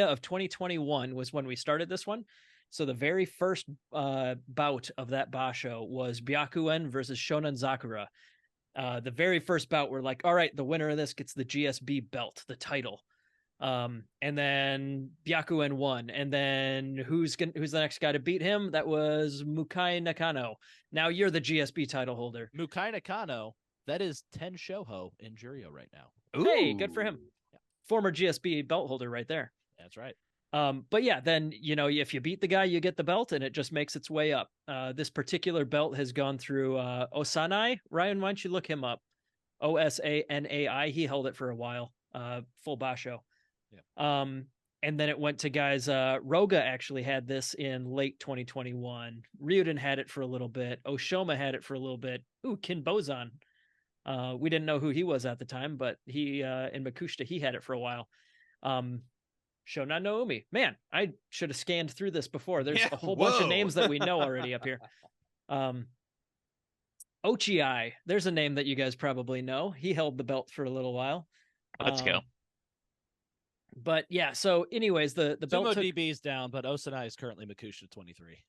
of 2021 was when we started this one. So the very first bout of that Basho was Byakuen versus Shonen Zakura. The very first bout, we're like, all right, the winner of this gets the GSB belt, the title. And then Byakuen won. And then who's the next guy to beat him? That was Mukai Nakano. Now you're the GSB title holder. Mukai Nakano, that is 10 Shoho in Juryo right now. Hey, good for him. Yeah. Former GSB belt holder right there. That's right. But yeah, then, if you beat the guy, you get the belt, and it just makes its way up. This particular belt has gone through Osanai. Ryan, why don't you look him up? Osanai. He held it for a while. Full Basho. Yeah. And then it went to guys. Roga actually had this in late 2021. Ryuden had it for a little bit. Oshoma had it for a little bit. Ooh, Kinbozan. We didn't know who he was at the time, but he in Makushita, he had it for a while. Shonan Naomi. Man, I should have scanned through this before. There's a whole bunch of names that we know already up here. Ochiai. There's a name that you guys probably know. He held the belt for a little while. Let's go. But yeah, so anyways, the belt Sumo DB is down, but Osanai is currently Makushita 23.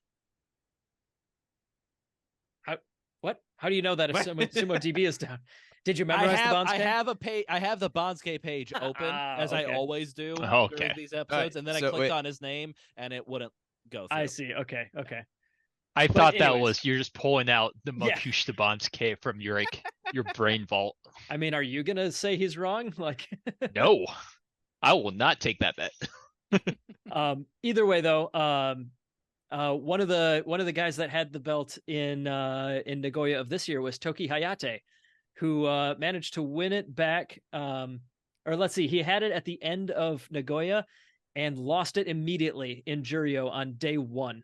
What? How do you know that if Sumo DB is down? Did you memorize the Bonsuke? I have the Bonsuke page open as I always do during these episodes, and then I clicked on his name and it wouldn't go through. I see. Okay. I thought that was you're just pulling out the Makushita Bonsuke from your brain vault. I mean, are you gonna say he's wrong? No, I will not take that bet. Either way, though, one of the guys that had the belt in Nagoya of this year was Toki Hayate, who managed to win it back. Or let's see, he had it at the end of Nagoya and lost it immediately in Juryo on day 1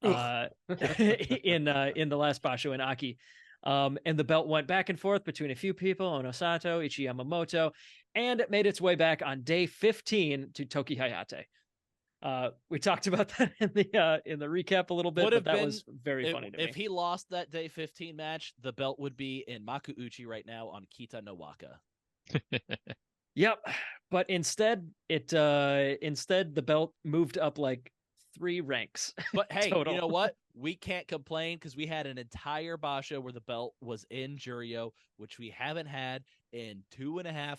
in the last Basho in Aki. And the belt went back and forth between a few people, Onosato, Ichi Yamamoto, and it made its way back on day 15 to Toki Hayate. We talked about that in the recap a little bit, but that was very funny to me. If he lost that day 15 match, the belt would be in makuuchi right now on Kita no Waka. Yep, but instead the belt moved up like 3 ranks. But hey, total. You know what? We can't complain because we had an entire Basho where the belt was in Juryo, which we haven't had in 2.5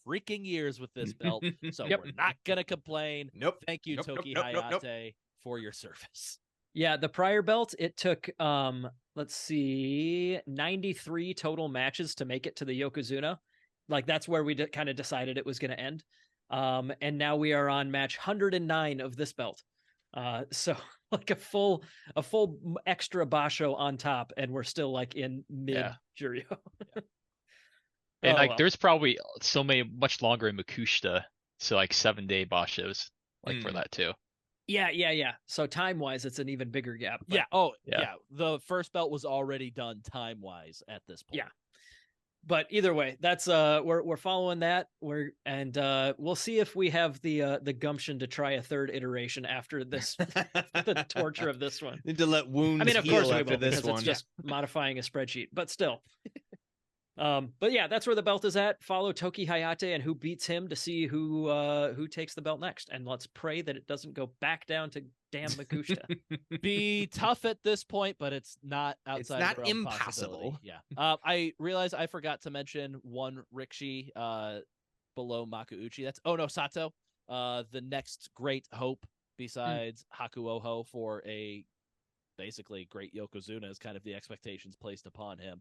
freaking years with this belt. So we're not gonna complain. Nope. Thank you, Toki Hayate, for your service. Yeah, the prior belt, it took let's see, 93 total matches to make it to the Yokozuna. Like that's where we kind of decided it was going to end. And now we are on match 109 of this belt. So like a full extra Basho on top, and we're still like in mid Juryo. And there's probably so many much longer in Makushita, so like 7-day Bashos for that too. Yeah. So time-wise, it's an even bigger gap. But... Yeah. The first belt was already done time-wise at this point. Yeah. But either way, that's we're following that. We'll see if we have the gumption to try a third iteration after this the torture of this one. Need to let wounds of course heal we after will, this because one. it's just modifying a spreadsheet, but still. But yeah, that's where the belt is at. Follow Toki Hayate and who beats him to see who takes the belt next. And let's pray that it doesn't go back down to damn Makushita. Be tough at this point, but it's not outside. It's not the realm of impossible. possibility. Yeah. I realized I forgot to mention one Rikishi below Makuuchi. That's Onosato, the next great hope besides Hakuoho for a basically great Yokozuna is kind of the expectations placed upon him.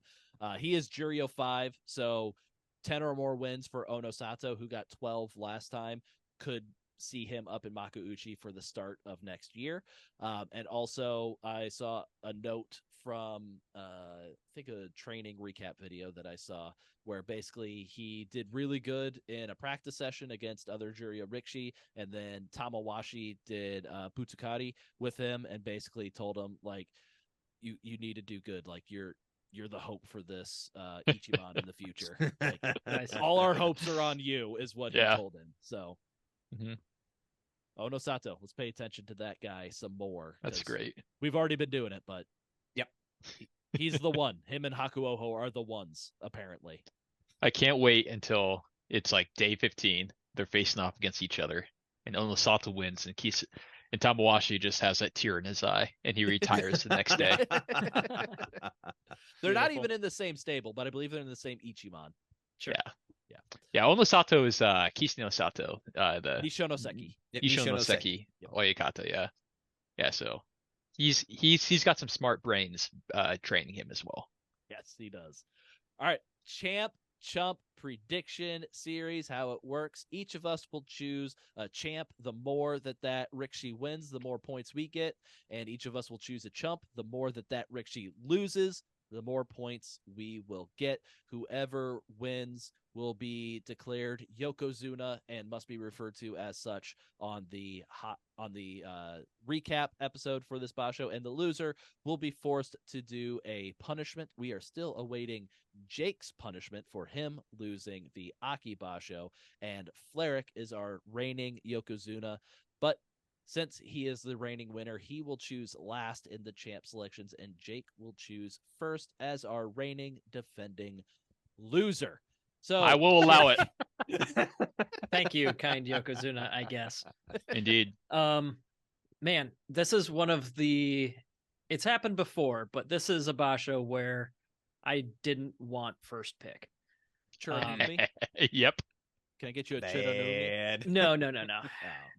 He is Juryo 5, so 10 or more wins for Onosato, who got 12 last time, could see him up in makuuchi for the start of next year. And also I saw a note from I think a training recap video that I saw where basically he did really good in a practice session against other Juryo Rikshi, and then Tamawashi did Butsukari with him and basically told him like you need to do good, like you're the hope for this Ichiban in the future. Like, all our hopes are on you is what he told him. So Sato, let's pay attention to that guy some more. That's great. We've already been doing it, but yep. He's the one. Him and Hakuoho are the ones, apparently. I can't wait until it's like day 15. They're facing off against each other, and Sato wins, and Tamawashi just has that tear in his eye, and he retires the next day. They're not even in the same stable, but I believe they're in the same Ichiban. Sure. Yeah. Sato is Kisino Sato, the Nishonoseki. Nishonoseki Oyakata. Yeah. So he's got some smart brains training him as well. Yes, he does. All right, chump prediction series, how it works. Each of us will choose a champ. The more that Rikshi wins, the more points we get, and each of us will choose a chump. The more that Rikshi loses, the more points we will get. Whoever wins will be declared yokozuna and must be referred to as such on the recap episode for this basho, and the loser will be forced to do a punishment. We are still awaiting Jake's punishment for him losing the Aki basho, and Fleric is our reigning yokozuna, but since he is the reigning winner, he will choose last in the champ selections, and Jake will choose first as our reigning defending loser. So I will allow it. Thank you, kind yokozuna, I guess. Indeed. Man, this is one of the... It's happened before, but this is a basho where I didn't want first pick. Yep. Can I get you a Terunofuji? No.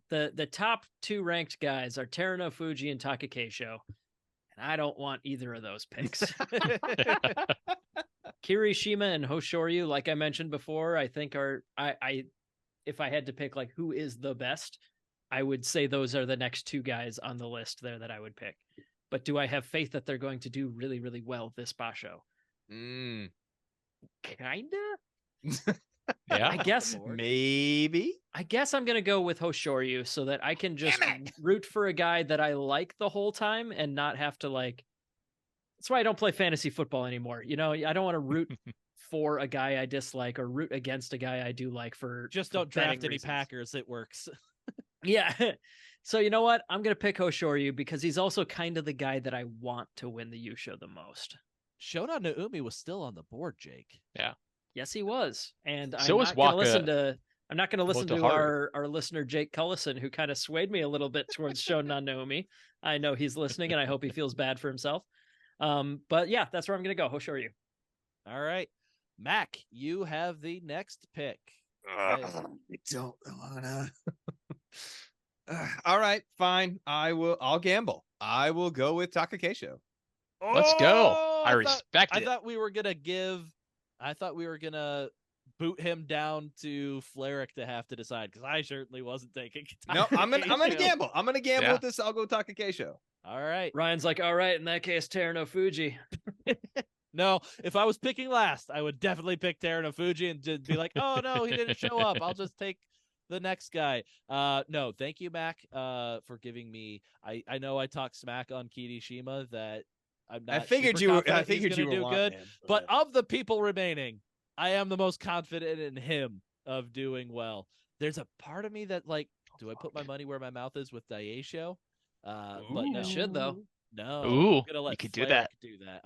The top two ranked guys are Terunofuji and Takakeisho, and I don't want either of those picks. Kirishima and Hoshoryu, like I mentioned before, I think are if I had to pick like who is the best, I would say those are the next two guys on the list there that I would pick. But do I have faith that they're going to do really, really well this basho? Kinda. Yeah, I guess maybe. I guess I'm gonna go with Hoshoryu so that I can just root for a guy that I like the whole time and not have to like. That's why I don't play fantasy football anymore. You know, I don't want to root for a guy I dislike or root against a guy I do like for. Just don't draft any Packers. It works. Yeah. So you know what? I'm gonna pick Hoshoryu because he's also kind of the guy that I want to win the Yusho the most. Shona Naomi was still on the board, Jake. Yeah. Yes, he was, and so I'm not going to listen to our listener Jake Cullison, who kind of swayed me a little bit towards Shonan Naomi. I know he's listening, and I hope he feels bad for himself. But yeah, that's where I'm going to go. Hoshoryu. All right, Mac, you have the next pick. I don't wanna. All right, fine. I'll gamble. I will go with Takakeisho. Let's go. I respect it. I thought we were gonna boot him down to Fleric to have to decide, because I certainly wasn't taking. No, I'm gonna gamble. I'm gonna gamble with this. I'll go Takakeisho. All right. Ryan's like, all right, in that case, Terunofuji. No, if I was picking last, I would definitely pick Terunofuji and just be like, oh no, he didn't show up. I'll just take the next guy. No, thank you, Mac, for giving me. I know I talked smack on Kirishima that. I figured you were do good, but of the people remaining, I am the most confident in him of doing well. There's a part of me that like, do I put my money where my mouth is with Daisho? But no. I should though. No, Ooh, I'm gonna let you could do that.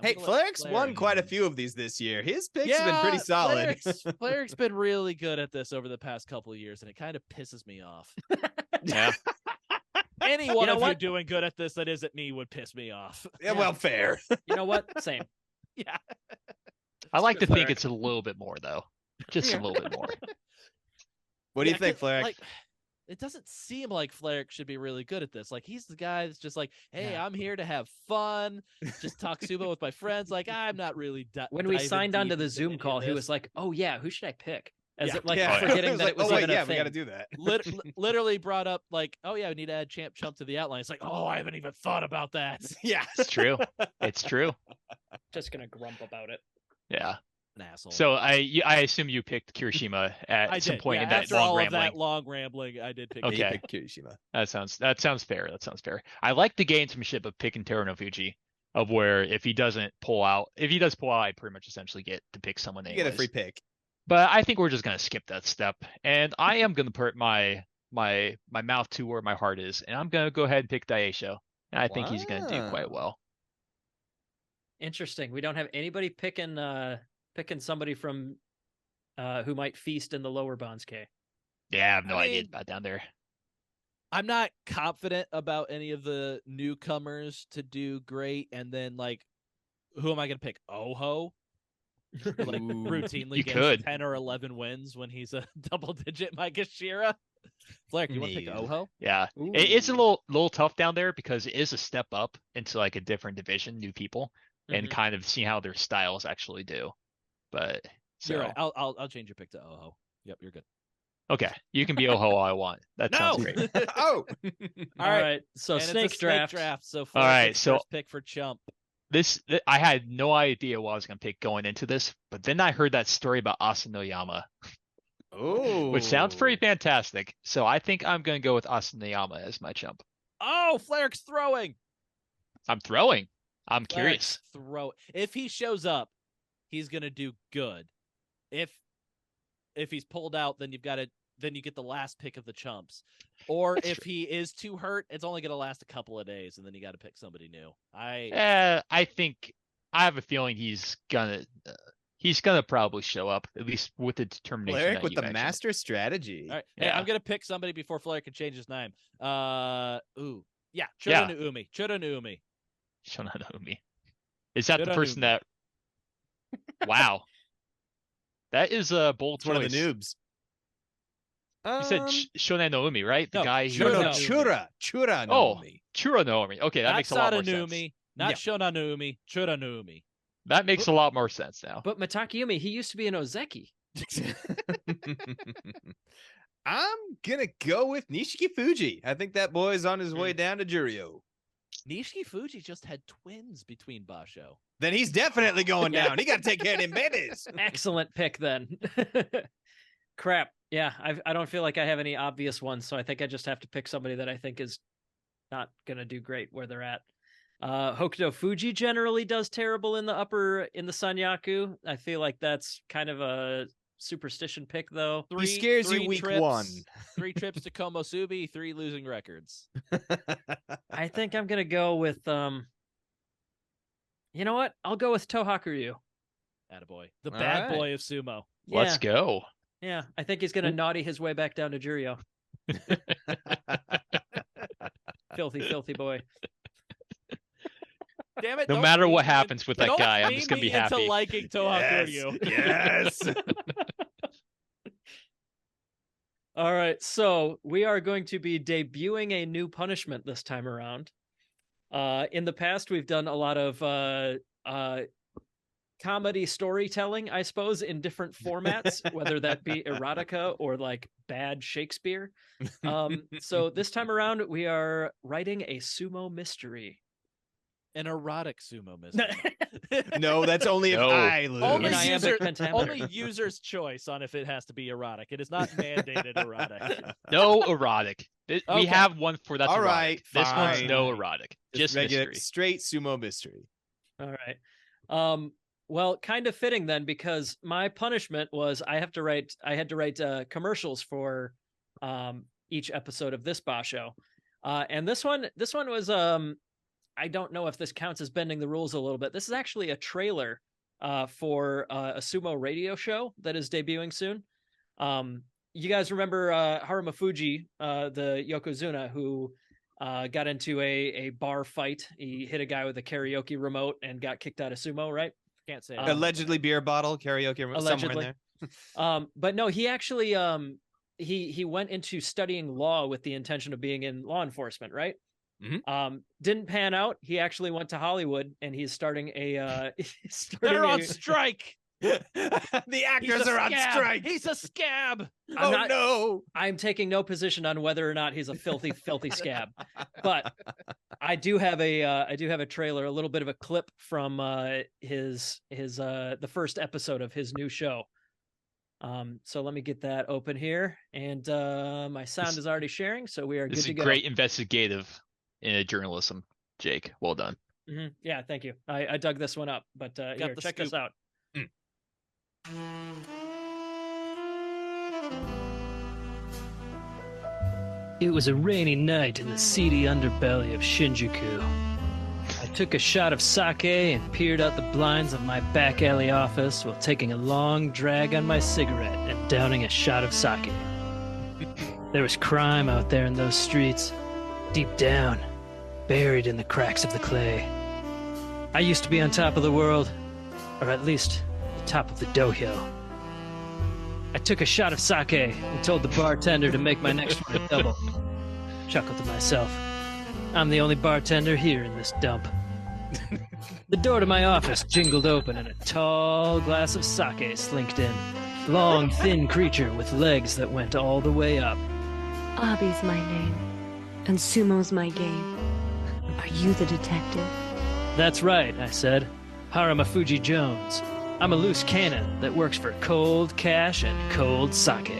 Hey, Fleric's won quite a few of these this year. His picks have been pretty solid. Fleric's been really good at this over the past couple of years, and it kind of pisses me off. Yeah. Any one of you doing good at this that isn't me would piss me off. Yeah, well, fair. You know what? Same. Yeah. I like to think it's a little bit more, though. Just a little bit more. What do you think, Fleric? Like, it doesn't seem like Fleric should be really good at this. Like, he's the guy that's just like, hey, I'm here to have fun, just talk Sumo with my friends. Like, I'm not really. When we signed onto the Zoom call, he was like, oh, yeah, who should I pick? as Yeah. it like Yeah. forgetting was that like, it was oh, wait, even a yeah, we thing. got to do that. Literally brought up like, oh yeah, we need to add chump to the outline. It's like, oh, I haven't even thought about that. Yeah. It's true. It's true. Just gonna grump about it. Yeah. An asshole. So I assume you picked Kirishima at I some did. point Yeah, in that after long all rambling. of that long rambling, I did pick. Okay. You picked Kirishima. That sounds fair. That sounds fair. I like the gamesmanship of picking Terunofuji, of where if he does pull out, I pretty much essentially get to pick someone You anyways. get a free pick. But I think we're just gonna skip that step, and I am gonna put my mouth to where my heart is, and I'm gonna go ahead and pick Daisho, and I think he's gonna do quite well. Interesting. We don't have anybody picking somebody from who might feast in the lower Bansuke. Yeah, I have no I idea mean, about down there. I'm not confident about any of the newcomers to do great, and then like, who am I going to pick? Oho, like routinely You gets could. 10 or 11 wins when he's a double-digit Maegashira. Flair, you want to pick No. Oho? Yeah, it's a little tough down there because it is a step up into like a different division, new people, and kind of see how their styles actually do. But so You're right. I'll change your pick to Oho. Yep, you're good. okay, you can be Oho all I want. That sounds great. Oh. All right. So And it's a snake draft. So Flair right, gets so- first pick for Chump. I had no idea what I was gonna pick going into this, but then I heard that story about Asanoyama, Oh. which sounds pretty fantastic. So I think I'm gonna go with Asanoyama as my chump. Oh, Flair's throwing. I'm throwing. I'm Flair's curious. If he shows up, he's gonna do good. If he's pulled out, then you get the last pick of the chumps. Or That's if true. he is too hurt, it's only gonna last a couple of days, and then you got to pick somebody new. I think I have a feeling he's gonna probably show up, at least with the determination. Cleric that with you the mentioned. master strategy. All right, hey, Yeah. I'm gonna pick somebody before Flair can change his name. Yeah, Yeah. Churanuumi. Churanuumi. Shonanoumi. Is that the Shonanoumi. person that? Wow, that is a bold It's one of choice. the noobs. You said Shonanoumi, right? The no, guy. No, no, Chura. Chura. Oh. Nomi. Churanoumi. Okay, that Not makes a lot more sense. Sadanumi, not Yeah. Shonanuumi, Churanuumi. That makes a lot more sense now. But Matakayumi, he used to be an Ozeki. I'm gonna go with Nishiki Fuji. I think that boy is on his way down to Juryo. Nishiki Fuji just had twins between Basho. Then he's definitely going down. He got to take care of them babies. Excellent pick then. Crap. Yeah, I don't feel like I have any obvious ones, so I think I just have to pick somebody that I think is not going to do great where they're at. Hokuto Fuji generally does terrible in the Sanyaku. I feel like that's kind of a superstition pick, though. He scares you week trips, 1. 3 trips to Komosubi, 3 losing records. I think I'm going to go with, you know what? I'll go with Tohakuryu. Attaboy. The All bad right. boy of sumo. Let's go. Yeah, I think he's going to naughty his way back down to Juryo. Filthy boy. Damn it. No don't matter beam what me happens with that don't guy, I'm beam just gonna me be happy. into liking Tohakuryu. Yes. All right, so we are going to be debuting a new punishment this time around. In the past, we've done a lot of comedy storytelling, I suppose, in different formats, whether that be erotica or like bad Shakespeare. So this time around, we are writing a sumo mystery. An erotic sumo mystery. No, that's only if No. I lose. Only, An iambic user, pentameter. only user's choice on if it has to be erotic. It is not mandated erotic. No erotic. We Okay. have one for that's All erotic. right, This one's fine. no erotic. Just regular, mystery. straight sumo mystery. All right. Well, kind of fitting then, because my punishment was I had to write commercials for each episode of this Basho. And this one was I don't know if this counts as bending the rules a little bit. This is actually a trailer for a sumo radio show that is debuting soon. You guys remember Haruma Fuji, the yokozuna, who got into a bar fight. He hit a guy with a karaoke remote and got kicked out of sumo, right? Can't say. Allegedly beer bottle, karaoke, somewhere Allegedly. in there. But no, he actually he went into studying law with the intention of being in law enforcement, right? Mhm. Didn't pan out. He actually went to Hollywood and he's starting They're on a strike. The actors are on strike. He's a scab. No. I'm taking no position on whether or not he's a filthy, filthy scab, but I do have a trailer, a little bit of a clip from his the first episode of his new show. So let me get that open here, and my sound is already sharing, so we are good to go. This is great investigative in journalism, Jake. Well done. Mm-hmm. Yeah, thank you. I dug this one up, but here, check this out. It was a rainy night in the seedy underbelly of Shinjuku. I took a shot of sake and peered out the blinds of my back alley office while taking a long drag on my cigarette and downing a shot of sake. There was crime out there in those streets, deep down, buried in the cracks of the clay. I used to be on top of the world, or at least the top of the dohyo. I took a shot of sake and told the bartender to make my next one a double. Chuckled to myself. I'm the only bartender here in this dump. The door to my office jingled open and a tall glass of sake slinked in. Long, thin creature with legs that went all the way up. Abi's my name, and Sumo's my game. Are you the detective? That's right, I said. Haramafuji Jones. I'm a loose cannon that works for cold cash and cold sake.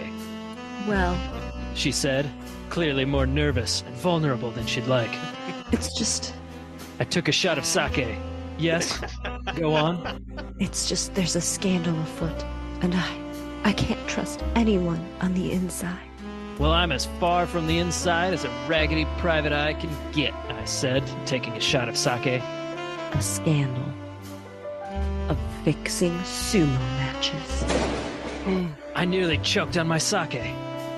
Well, She said, clearly more nervous and vulnerable than she'd like. it's just, I took a shot of sake. Yes, go on. it's just there's a scandal afoot, and I can't trust anyone on the inside. Well, I'm as far from the inside as a raggedy private eye can get, I said, taking a shot of sake. A scandal of fixing sumo matches. I nearly choked on my sake.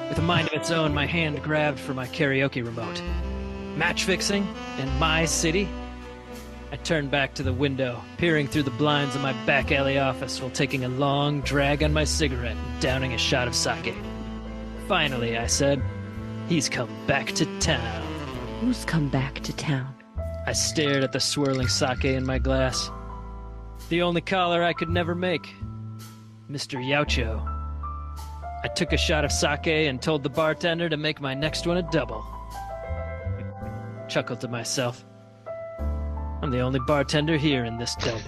With a mind of its own, my hand grabbed for my karaoke remote. Match fixing in my city? I turned back to the window, peering through the blinds of my back alley office while taking a long drag on my cigarette and downing a shot of sake. Finally, I said, he's come back to town. Who's come back to town? I stared at the swirling sake in my glass. The only caller I could never make. Mr. Yaucho. I took a shot of sake and told the bartender to make my next one a double. Chuckled to myself. I'm the only bartender here in this dump.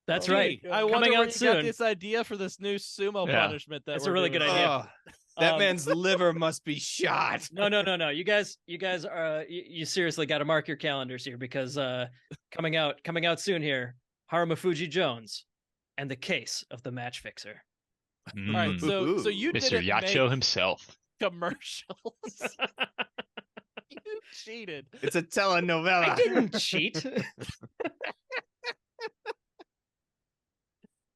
That's right. I wonder Coming where out you soon. got this idea for this new sumo punishment. That's we're a really doing. good idea. Oh, that Um, man's liver must be shot. No. You guys are you seriously got to mark your calendars here because coming out soon here, Haramafuji Jones and the case of the match fixer. All right, so you Mr. didn't Yacho make himself. commercials. You cheated. It's a telenovela. I didn't cheat.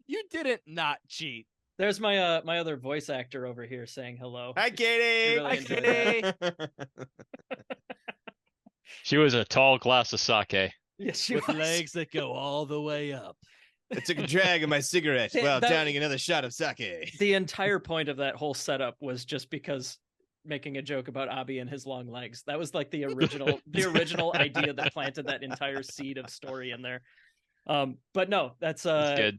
You didn't not cheat. There's my my other voice actor over here saying hello. Hi, Katie. Really enjoyed She was a tall glass of sake. Yes, she With was. legs that go all the way up. I took a drag of my cigarette Yeah, while that- downing another shot of sake. The entire point of that whole setup was just because making a joke about Abi and his long legs. That was like the original idea that planted that entire seed of story in there. But no, that's Good.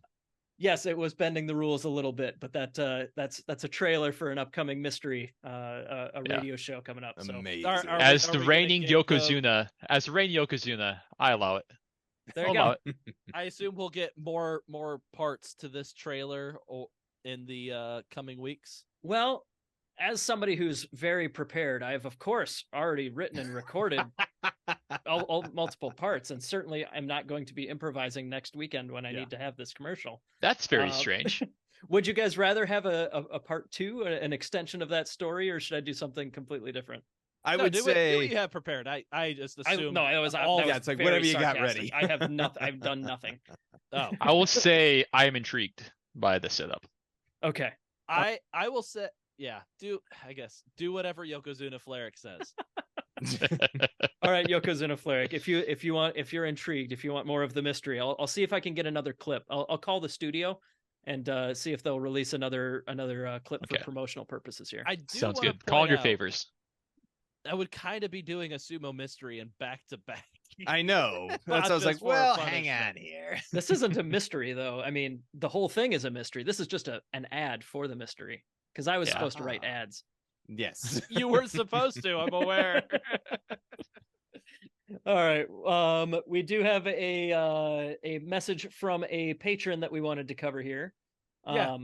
yes, it was bending the rules a little bit, but that's a trailer for an upcoming mystery radio show coming up. So Amazing. As are the we gonna reigning get, Yokozuna, I allow it. there you I'll go. allow it. I assume we'll get more parts to this trailer in the coming weeks. Well, as somebody who's very prepared, I have, of course, already written and recorded all multiple parts, and certainly I'm not going to be improvising next weekend when I need to have this commercial. That's very strange. Would you guys rather have a part two, an extension of that story, or should I do something completely different? I No, would do say what you have prepared. I just assume. No, it was all. that yeah, was it's like very whatever you got sarcastic. ready. I have nothing. I've done nothing. Oh, I will say I am intrigued by the setup. Okay. I will say. Yeah, do whatever Yokozuna Fleric says. All right, Yokozuna Fleric. If you're intrigued, if you want more of the mystery, I'll see if I can get another clip. I'll call the studio and see if they'll release another clip for Okay. promotional purposes here. I do Sounds wanna good. Call in point your out, favors. That would kind of be doing a sumo mystery and back to back. I know. That's what I was like, Just for well, punishment. hang on here. This isn't a mystery, though. I mean, the whole thing is a mystery. This is just an ad for the mystery because I was Yeah. supposed to write ads. Yes. You were supposed to, I'm aware. All right. We do have a message from a patron that we wanted to cover here. Yeah.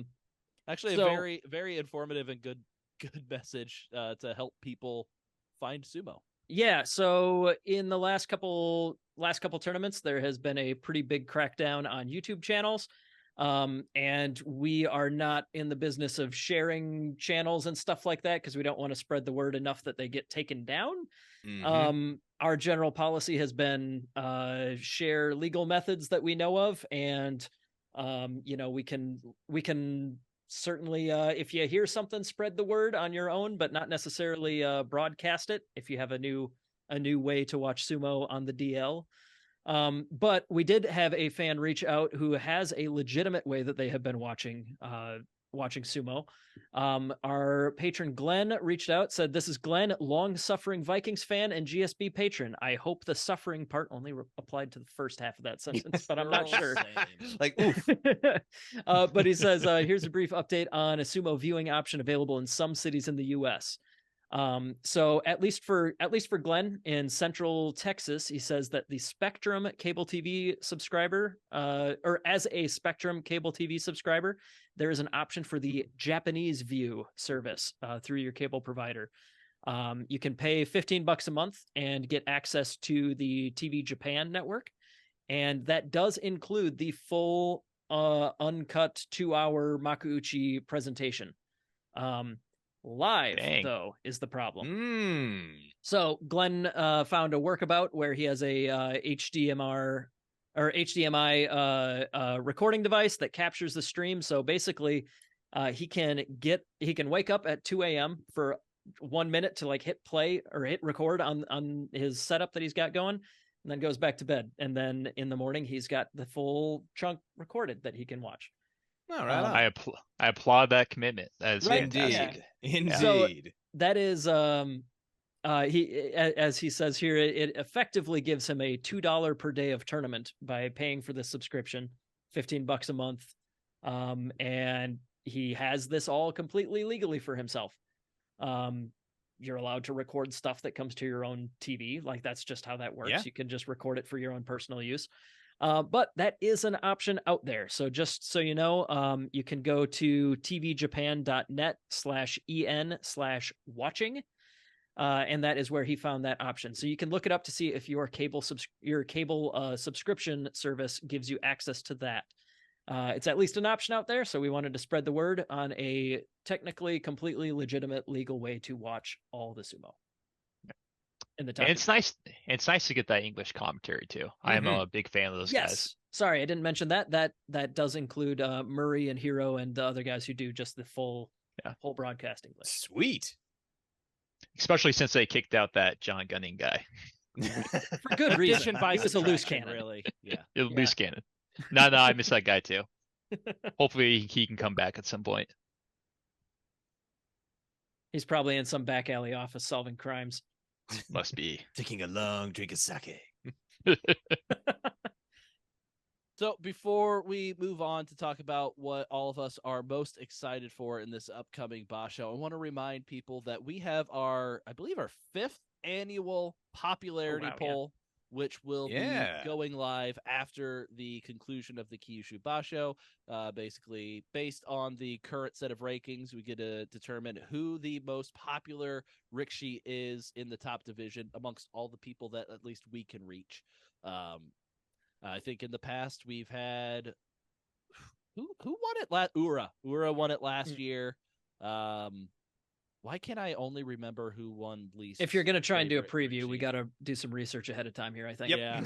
Actually, so- a very, very informative and good message to help people find sumo. Yeah, so in the last couple tournaments, there has been a pretty big crackdown on YouTube channels. And we are not in the business of sharing channels and stuff like that because we don't want to spread the word enough that they get taken down. Our general policy has been share legal methods that we know of, and we can certainly if you hear something, spread the word on your own, but not necessarily broadcast it if you have a new way to watch sumo on the DL. But we did have a fan reach out who has a legitimate way that they have been watching sumo. Our patron Glenn reached out, said, "This is Glenn, long-suffering Vikings fan and GSB patron. I hope the suffering part only applied to the first half of that sentence, but I'm not sure." Like, oof. But he says, "Here's a brief update on a sumo viewing option available in some cities in the U.S." So at least for Glenn in Central Texas, he says that the Spectrum cable TV subscriber, or as a Spectrum cable TV subscriber, there is an option for the Japanese View service through your cable provider. You can pay $15 a month and get access to the TV Japan network, and that does include the full uncut 2-hour makuuchi presentation. Live, Dang. though, is the problem. So Glenn found a workabout where he has a HDMI recording device that captures the stream. So basically, he can wake up at 2 a.m. for 1 minute to like hit play or hit record on his setup that he's got going, and then goes back to bed. And then in the morning, he's got the full chunk recorded that he can watch. All right. I applaud that commitment. That's Right, fantastic. Indeed. So that is he, as he says here, it effectively gives him a $2 per day of tournament by paying for this subscription, $15 a month. And he has this all completely legally for himself. You're allowed to record stuff that comes to your own TV. Like, that's just how that works. Yeah. You can just record it for your own personal use. But that is an option out there. So just so you know, you can go to tvjapan.net/en/watching. And that is where he found that option. So you can look it up to see if your cable subscription service gives you access to that. It's at least an option out there. So we wanted to spread the word on a technically completely legitimate legal way to watch all the sumo. In the And it's nice to get that English commentary too. I am a big fan of those guys. Sorry, I didn't mention that. That does include Murray and Hiro and the other guys who do just the full broadcast English. Sweet. Especially since they kicked out that John Gunning guy. For good reason. By He was a loose subtraction, cannon. really. Yeah. Loose cannon. No, I miss that guy too. Hopefully he can come back at some point. He's probably in some back alley office solving crimes. Must be. Taking a long drink of sake. So before we move on to talk about what all of us are most excited for in this upcoming Basho, I want to remind people that we have I believe our 5th annual popularity poll, which will be going live after the conclusion of the Kyushu Basho. Basically, based on the current set of rankings, we get to determine who the most popular rikishi is in the top division amongst all the people that at least we can reach. I think in the past we've had who won it last? Ura won it last year. Why can't I only remember who won least? If you're going to try and do a favorite preview, we rikishi? got to do some research ahead of time here, I think. Yeah.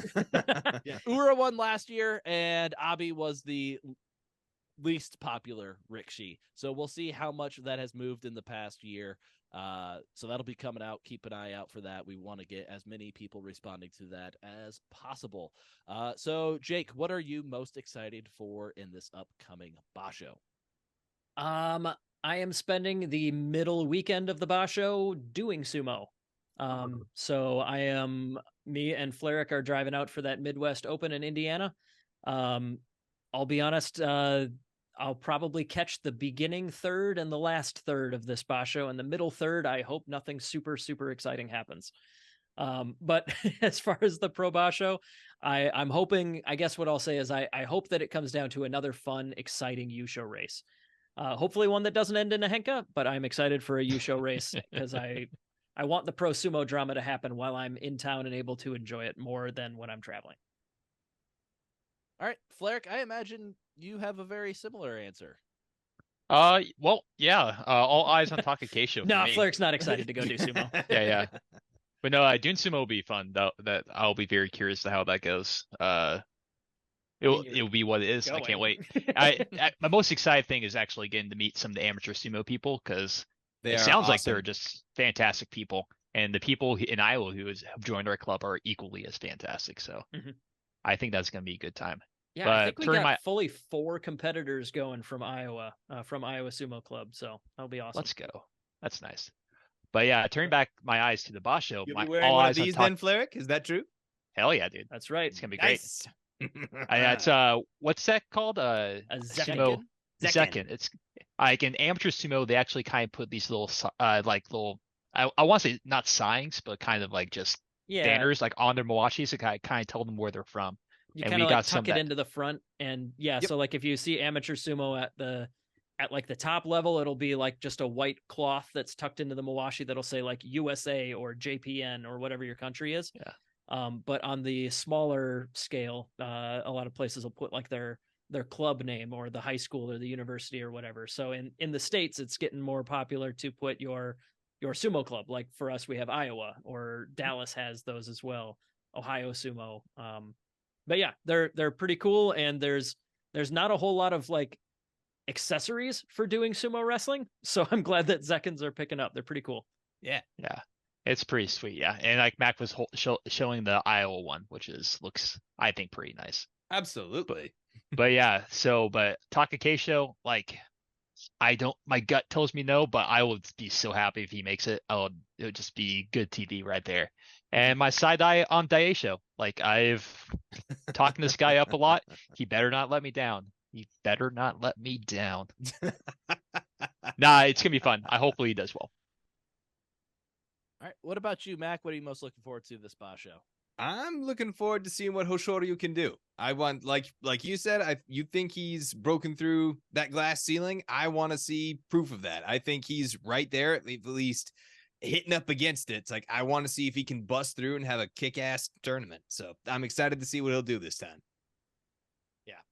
Yeah. Ura won last year, and Abi was the least popular rikishi. So we'll see how much that has moved in the past year. So that'll be coming out. Keep an eye out for that. We want to get as many people responding to that as possible. So Jake, what are you most excited for in this upcoming Basho? I am spending the middle weekend of the Basho doing sumo. So me and Fleric are driving out for that Midwest Open in Indiana. I'll be honest, I'll probably catch the beginning third and the last third of this Basho, and the middle third, I hope nothing super, super exciting happens. But as far as the Pro Basho, I'm hoping, I guess what I'll say is I hope that it comes down to another fun, exciting Yusho race. Hopefully one that doesn't end in a henka, but I'm excited for a Yusho race because I want the pro sumo drama to happen while I'm in town and able to enjoy it more than when I'm traveling. All right, Fleric, I imagine you have a very similar answer. Well, yeah. All eyes on Takakeisho. No, me. Fleric's not excited to go do sumo. Yeah. But no, doing sumo will be fun. That I'll be very curious to how that goes. It'll be what it is. I can't wait. My most excited thing is actually getting to meet some of the amateur sumo people because it sounds like they're just fantastic people, and the people in Iowa who have joined our club are equally as fantastic. So I think that's going to be a good time. Yeah, but I think we got fully 4 competitors going from Iowa Sumo Club. So that'll be awesome. Let's go. That's nice. But yeah, turning back my eyes to the Basho. You'll be wearing one of these then, Fleric? Is that true? Hell yeah, dude. That's right. It's gonna be nice. Great. It's what's that called? A sumo. Zekken. It's like in amateur sumo. They actually kind of put these little I want to say not signs, but kind of like just banners like on their mawashis to kind of tell them where they're from. You kind of like tuck it into the front, and so like if you see amateur sumo at like the top level, it'll be like just a white cloth that's tucked into the mawashi that'll say like USA or JPN or whatever your country is. Yeah. But on the smaller scale, a lot of places will put like their club name or the high school or the university or whatever. So in the States, it's getting more popular to put your sumo club. Like for us, we have Iowa, or Dallas has those as well. Ohio Sumo. But yeah, they're pretty cool, and there's not a whole lot of like accessories for doing sumo wrestling, so I'm glad that Zekkens are picking up. They're pretty cool. Yeah, it's pretty sweet. Yeah, and like Mac was showing the Iowa one, which looks I think pretty nice. Absolutely. But yeah, but Takakeisho, like my gut tells me no, but I would be so happy if he makes it. It would just be good TV right there. And my side eye on Daisho, like I've talking this guy up a lot. He better not let me down. He better not let me down. Nah, it's gonna be fun. Hopefully he does well. All right. What about you, Mac? What are you most looking forward to this Basho? I'm looking forward to seeing what Hoshoryu can do. I want, like you said, you think he's broken through that glass ceiling. I want to see proof of that. I think he's right there, at least hitting up against it. It's like I want to see if he can bust through and have a kick-ass tournament. So I'm excited to see what he'll do this time.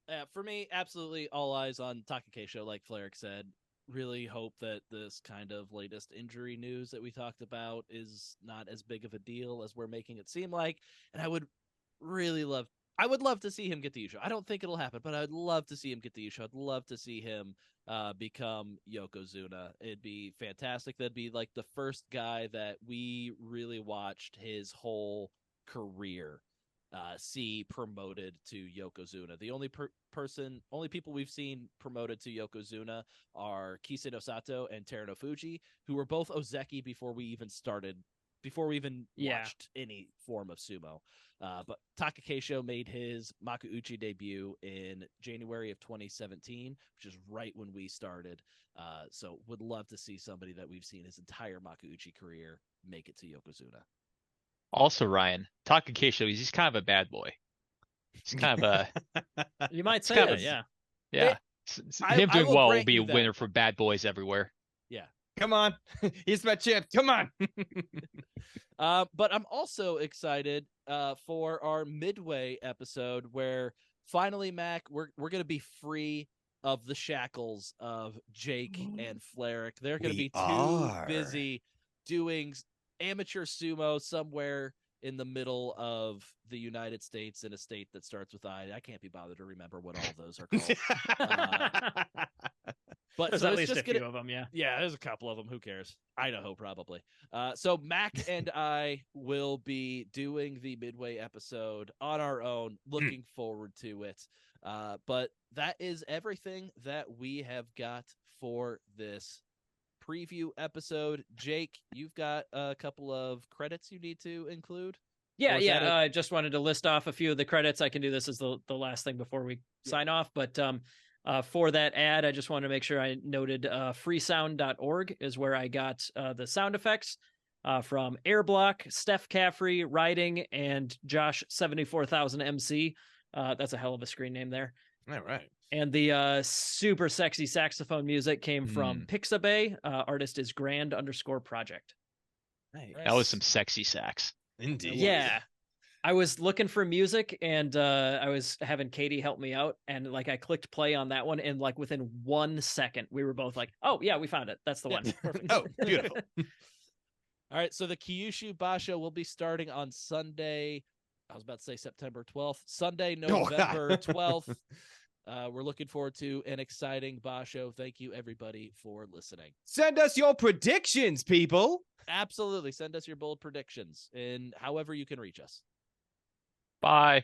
Yeah, for me, absolutely all eyes on Takakeisho, like Fleric said. Really hope that this kind of latest injury news that we talked about is not as big of a deal as we're making it seem like. And I would love to see him get the Yusho. I don't think it'll happen, but I'd love to see him get the Yusho. I'd love to see him become yokozuna. It'd be fantastic. That'd be like the first guy that we really watched his whole career see promoted to yokozuna. The only only people we've seen promoted to yokozuna are Kiseno Sato and Terunofuji, who were both Ozeki before we even watched any form of sumo. But Takakeisho made his makuuchi debut in January of 2017, which is right when we started. So would love to see somebody that we've seen his entire makuuchi career make it to yokozuna. Also, Ryan, Takakeisho, he's kind of a bad boy. He's kind of a... You might say it, yeah. Yeah. Him doing well will be a winner for bad boys everywhere. Yeah. Come on. He's my champ. Come on. But I'm also excited for our midway episode where finally, Mac, we're going to be free of the shackles of Jake and Fleric. They're going to be too busy doing amateur sumo somewhere in the middle of the United States in a state that starts with I. I can't be bothered to remember what all those are called. But there's so at least a few of them, yeah. Yeah, there's a couple of them. Who cares? Idaho, probably. So Mac and I will be doing the midway episode on our own. Looking forward to it. But that is everything that we have got for this preview episode. Jake, you've got a couple of credits you need to include. Yeah, Or is that yeah. I just wanted to list off a few of the credits. I can do this as the last thing before we sign off. But for that ad, I just wanted to make sure I noted freesound.org is where I got the sound effects from Airblock, Steph Caffrey, Riding, and Josh 74,000 MC. That's a hell of a screen name there. All right. And the super sexy saxophone music came from Pixabay. Artist is grand_project. Nice. That was some sexy sax. Indeed. Yeah. I was looking for music and I was having Katie help me out. And like I clicked play on that one. And like within 1 second, we were both like, oh, yeah, we found it. That's the one. Perfect. Oh, beautiful. All right, so the Kyushu Basho will be starting on Sunday. I was about to say September 12th. Sunday, November 12th. We're looking forward to an exciting Basho. Thank you, everybody, for listening. Send us your predictions, people. Absolutely. Send us your bold predictions in however you can reach us. Bye.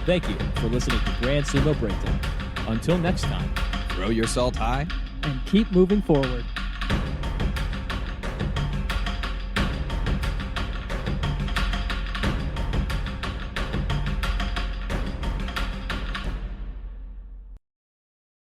Thank you for listening to Grand Sumo Breakdown. Until next time, Throw your salt high. And keep moving forward.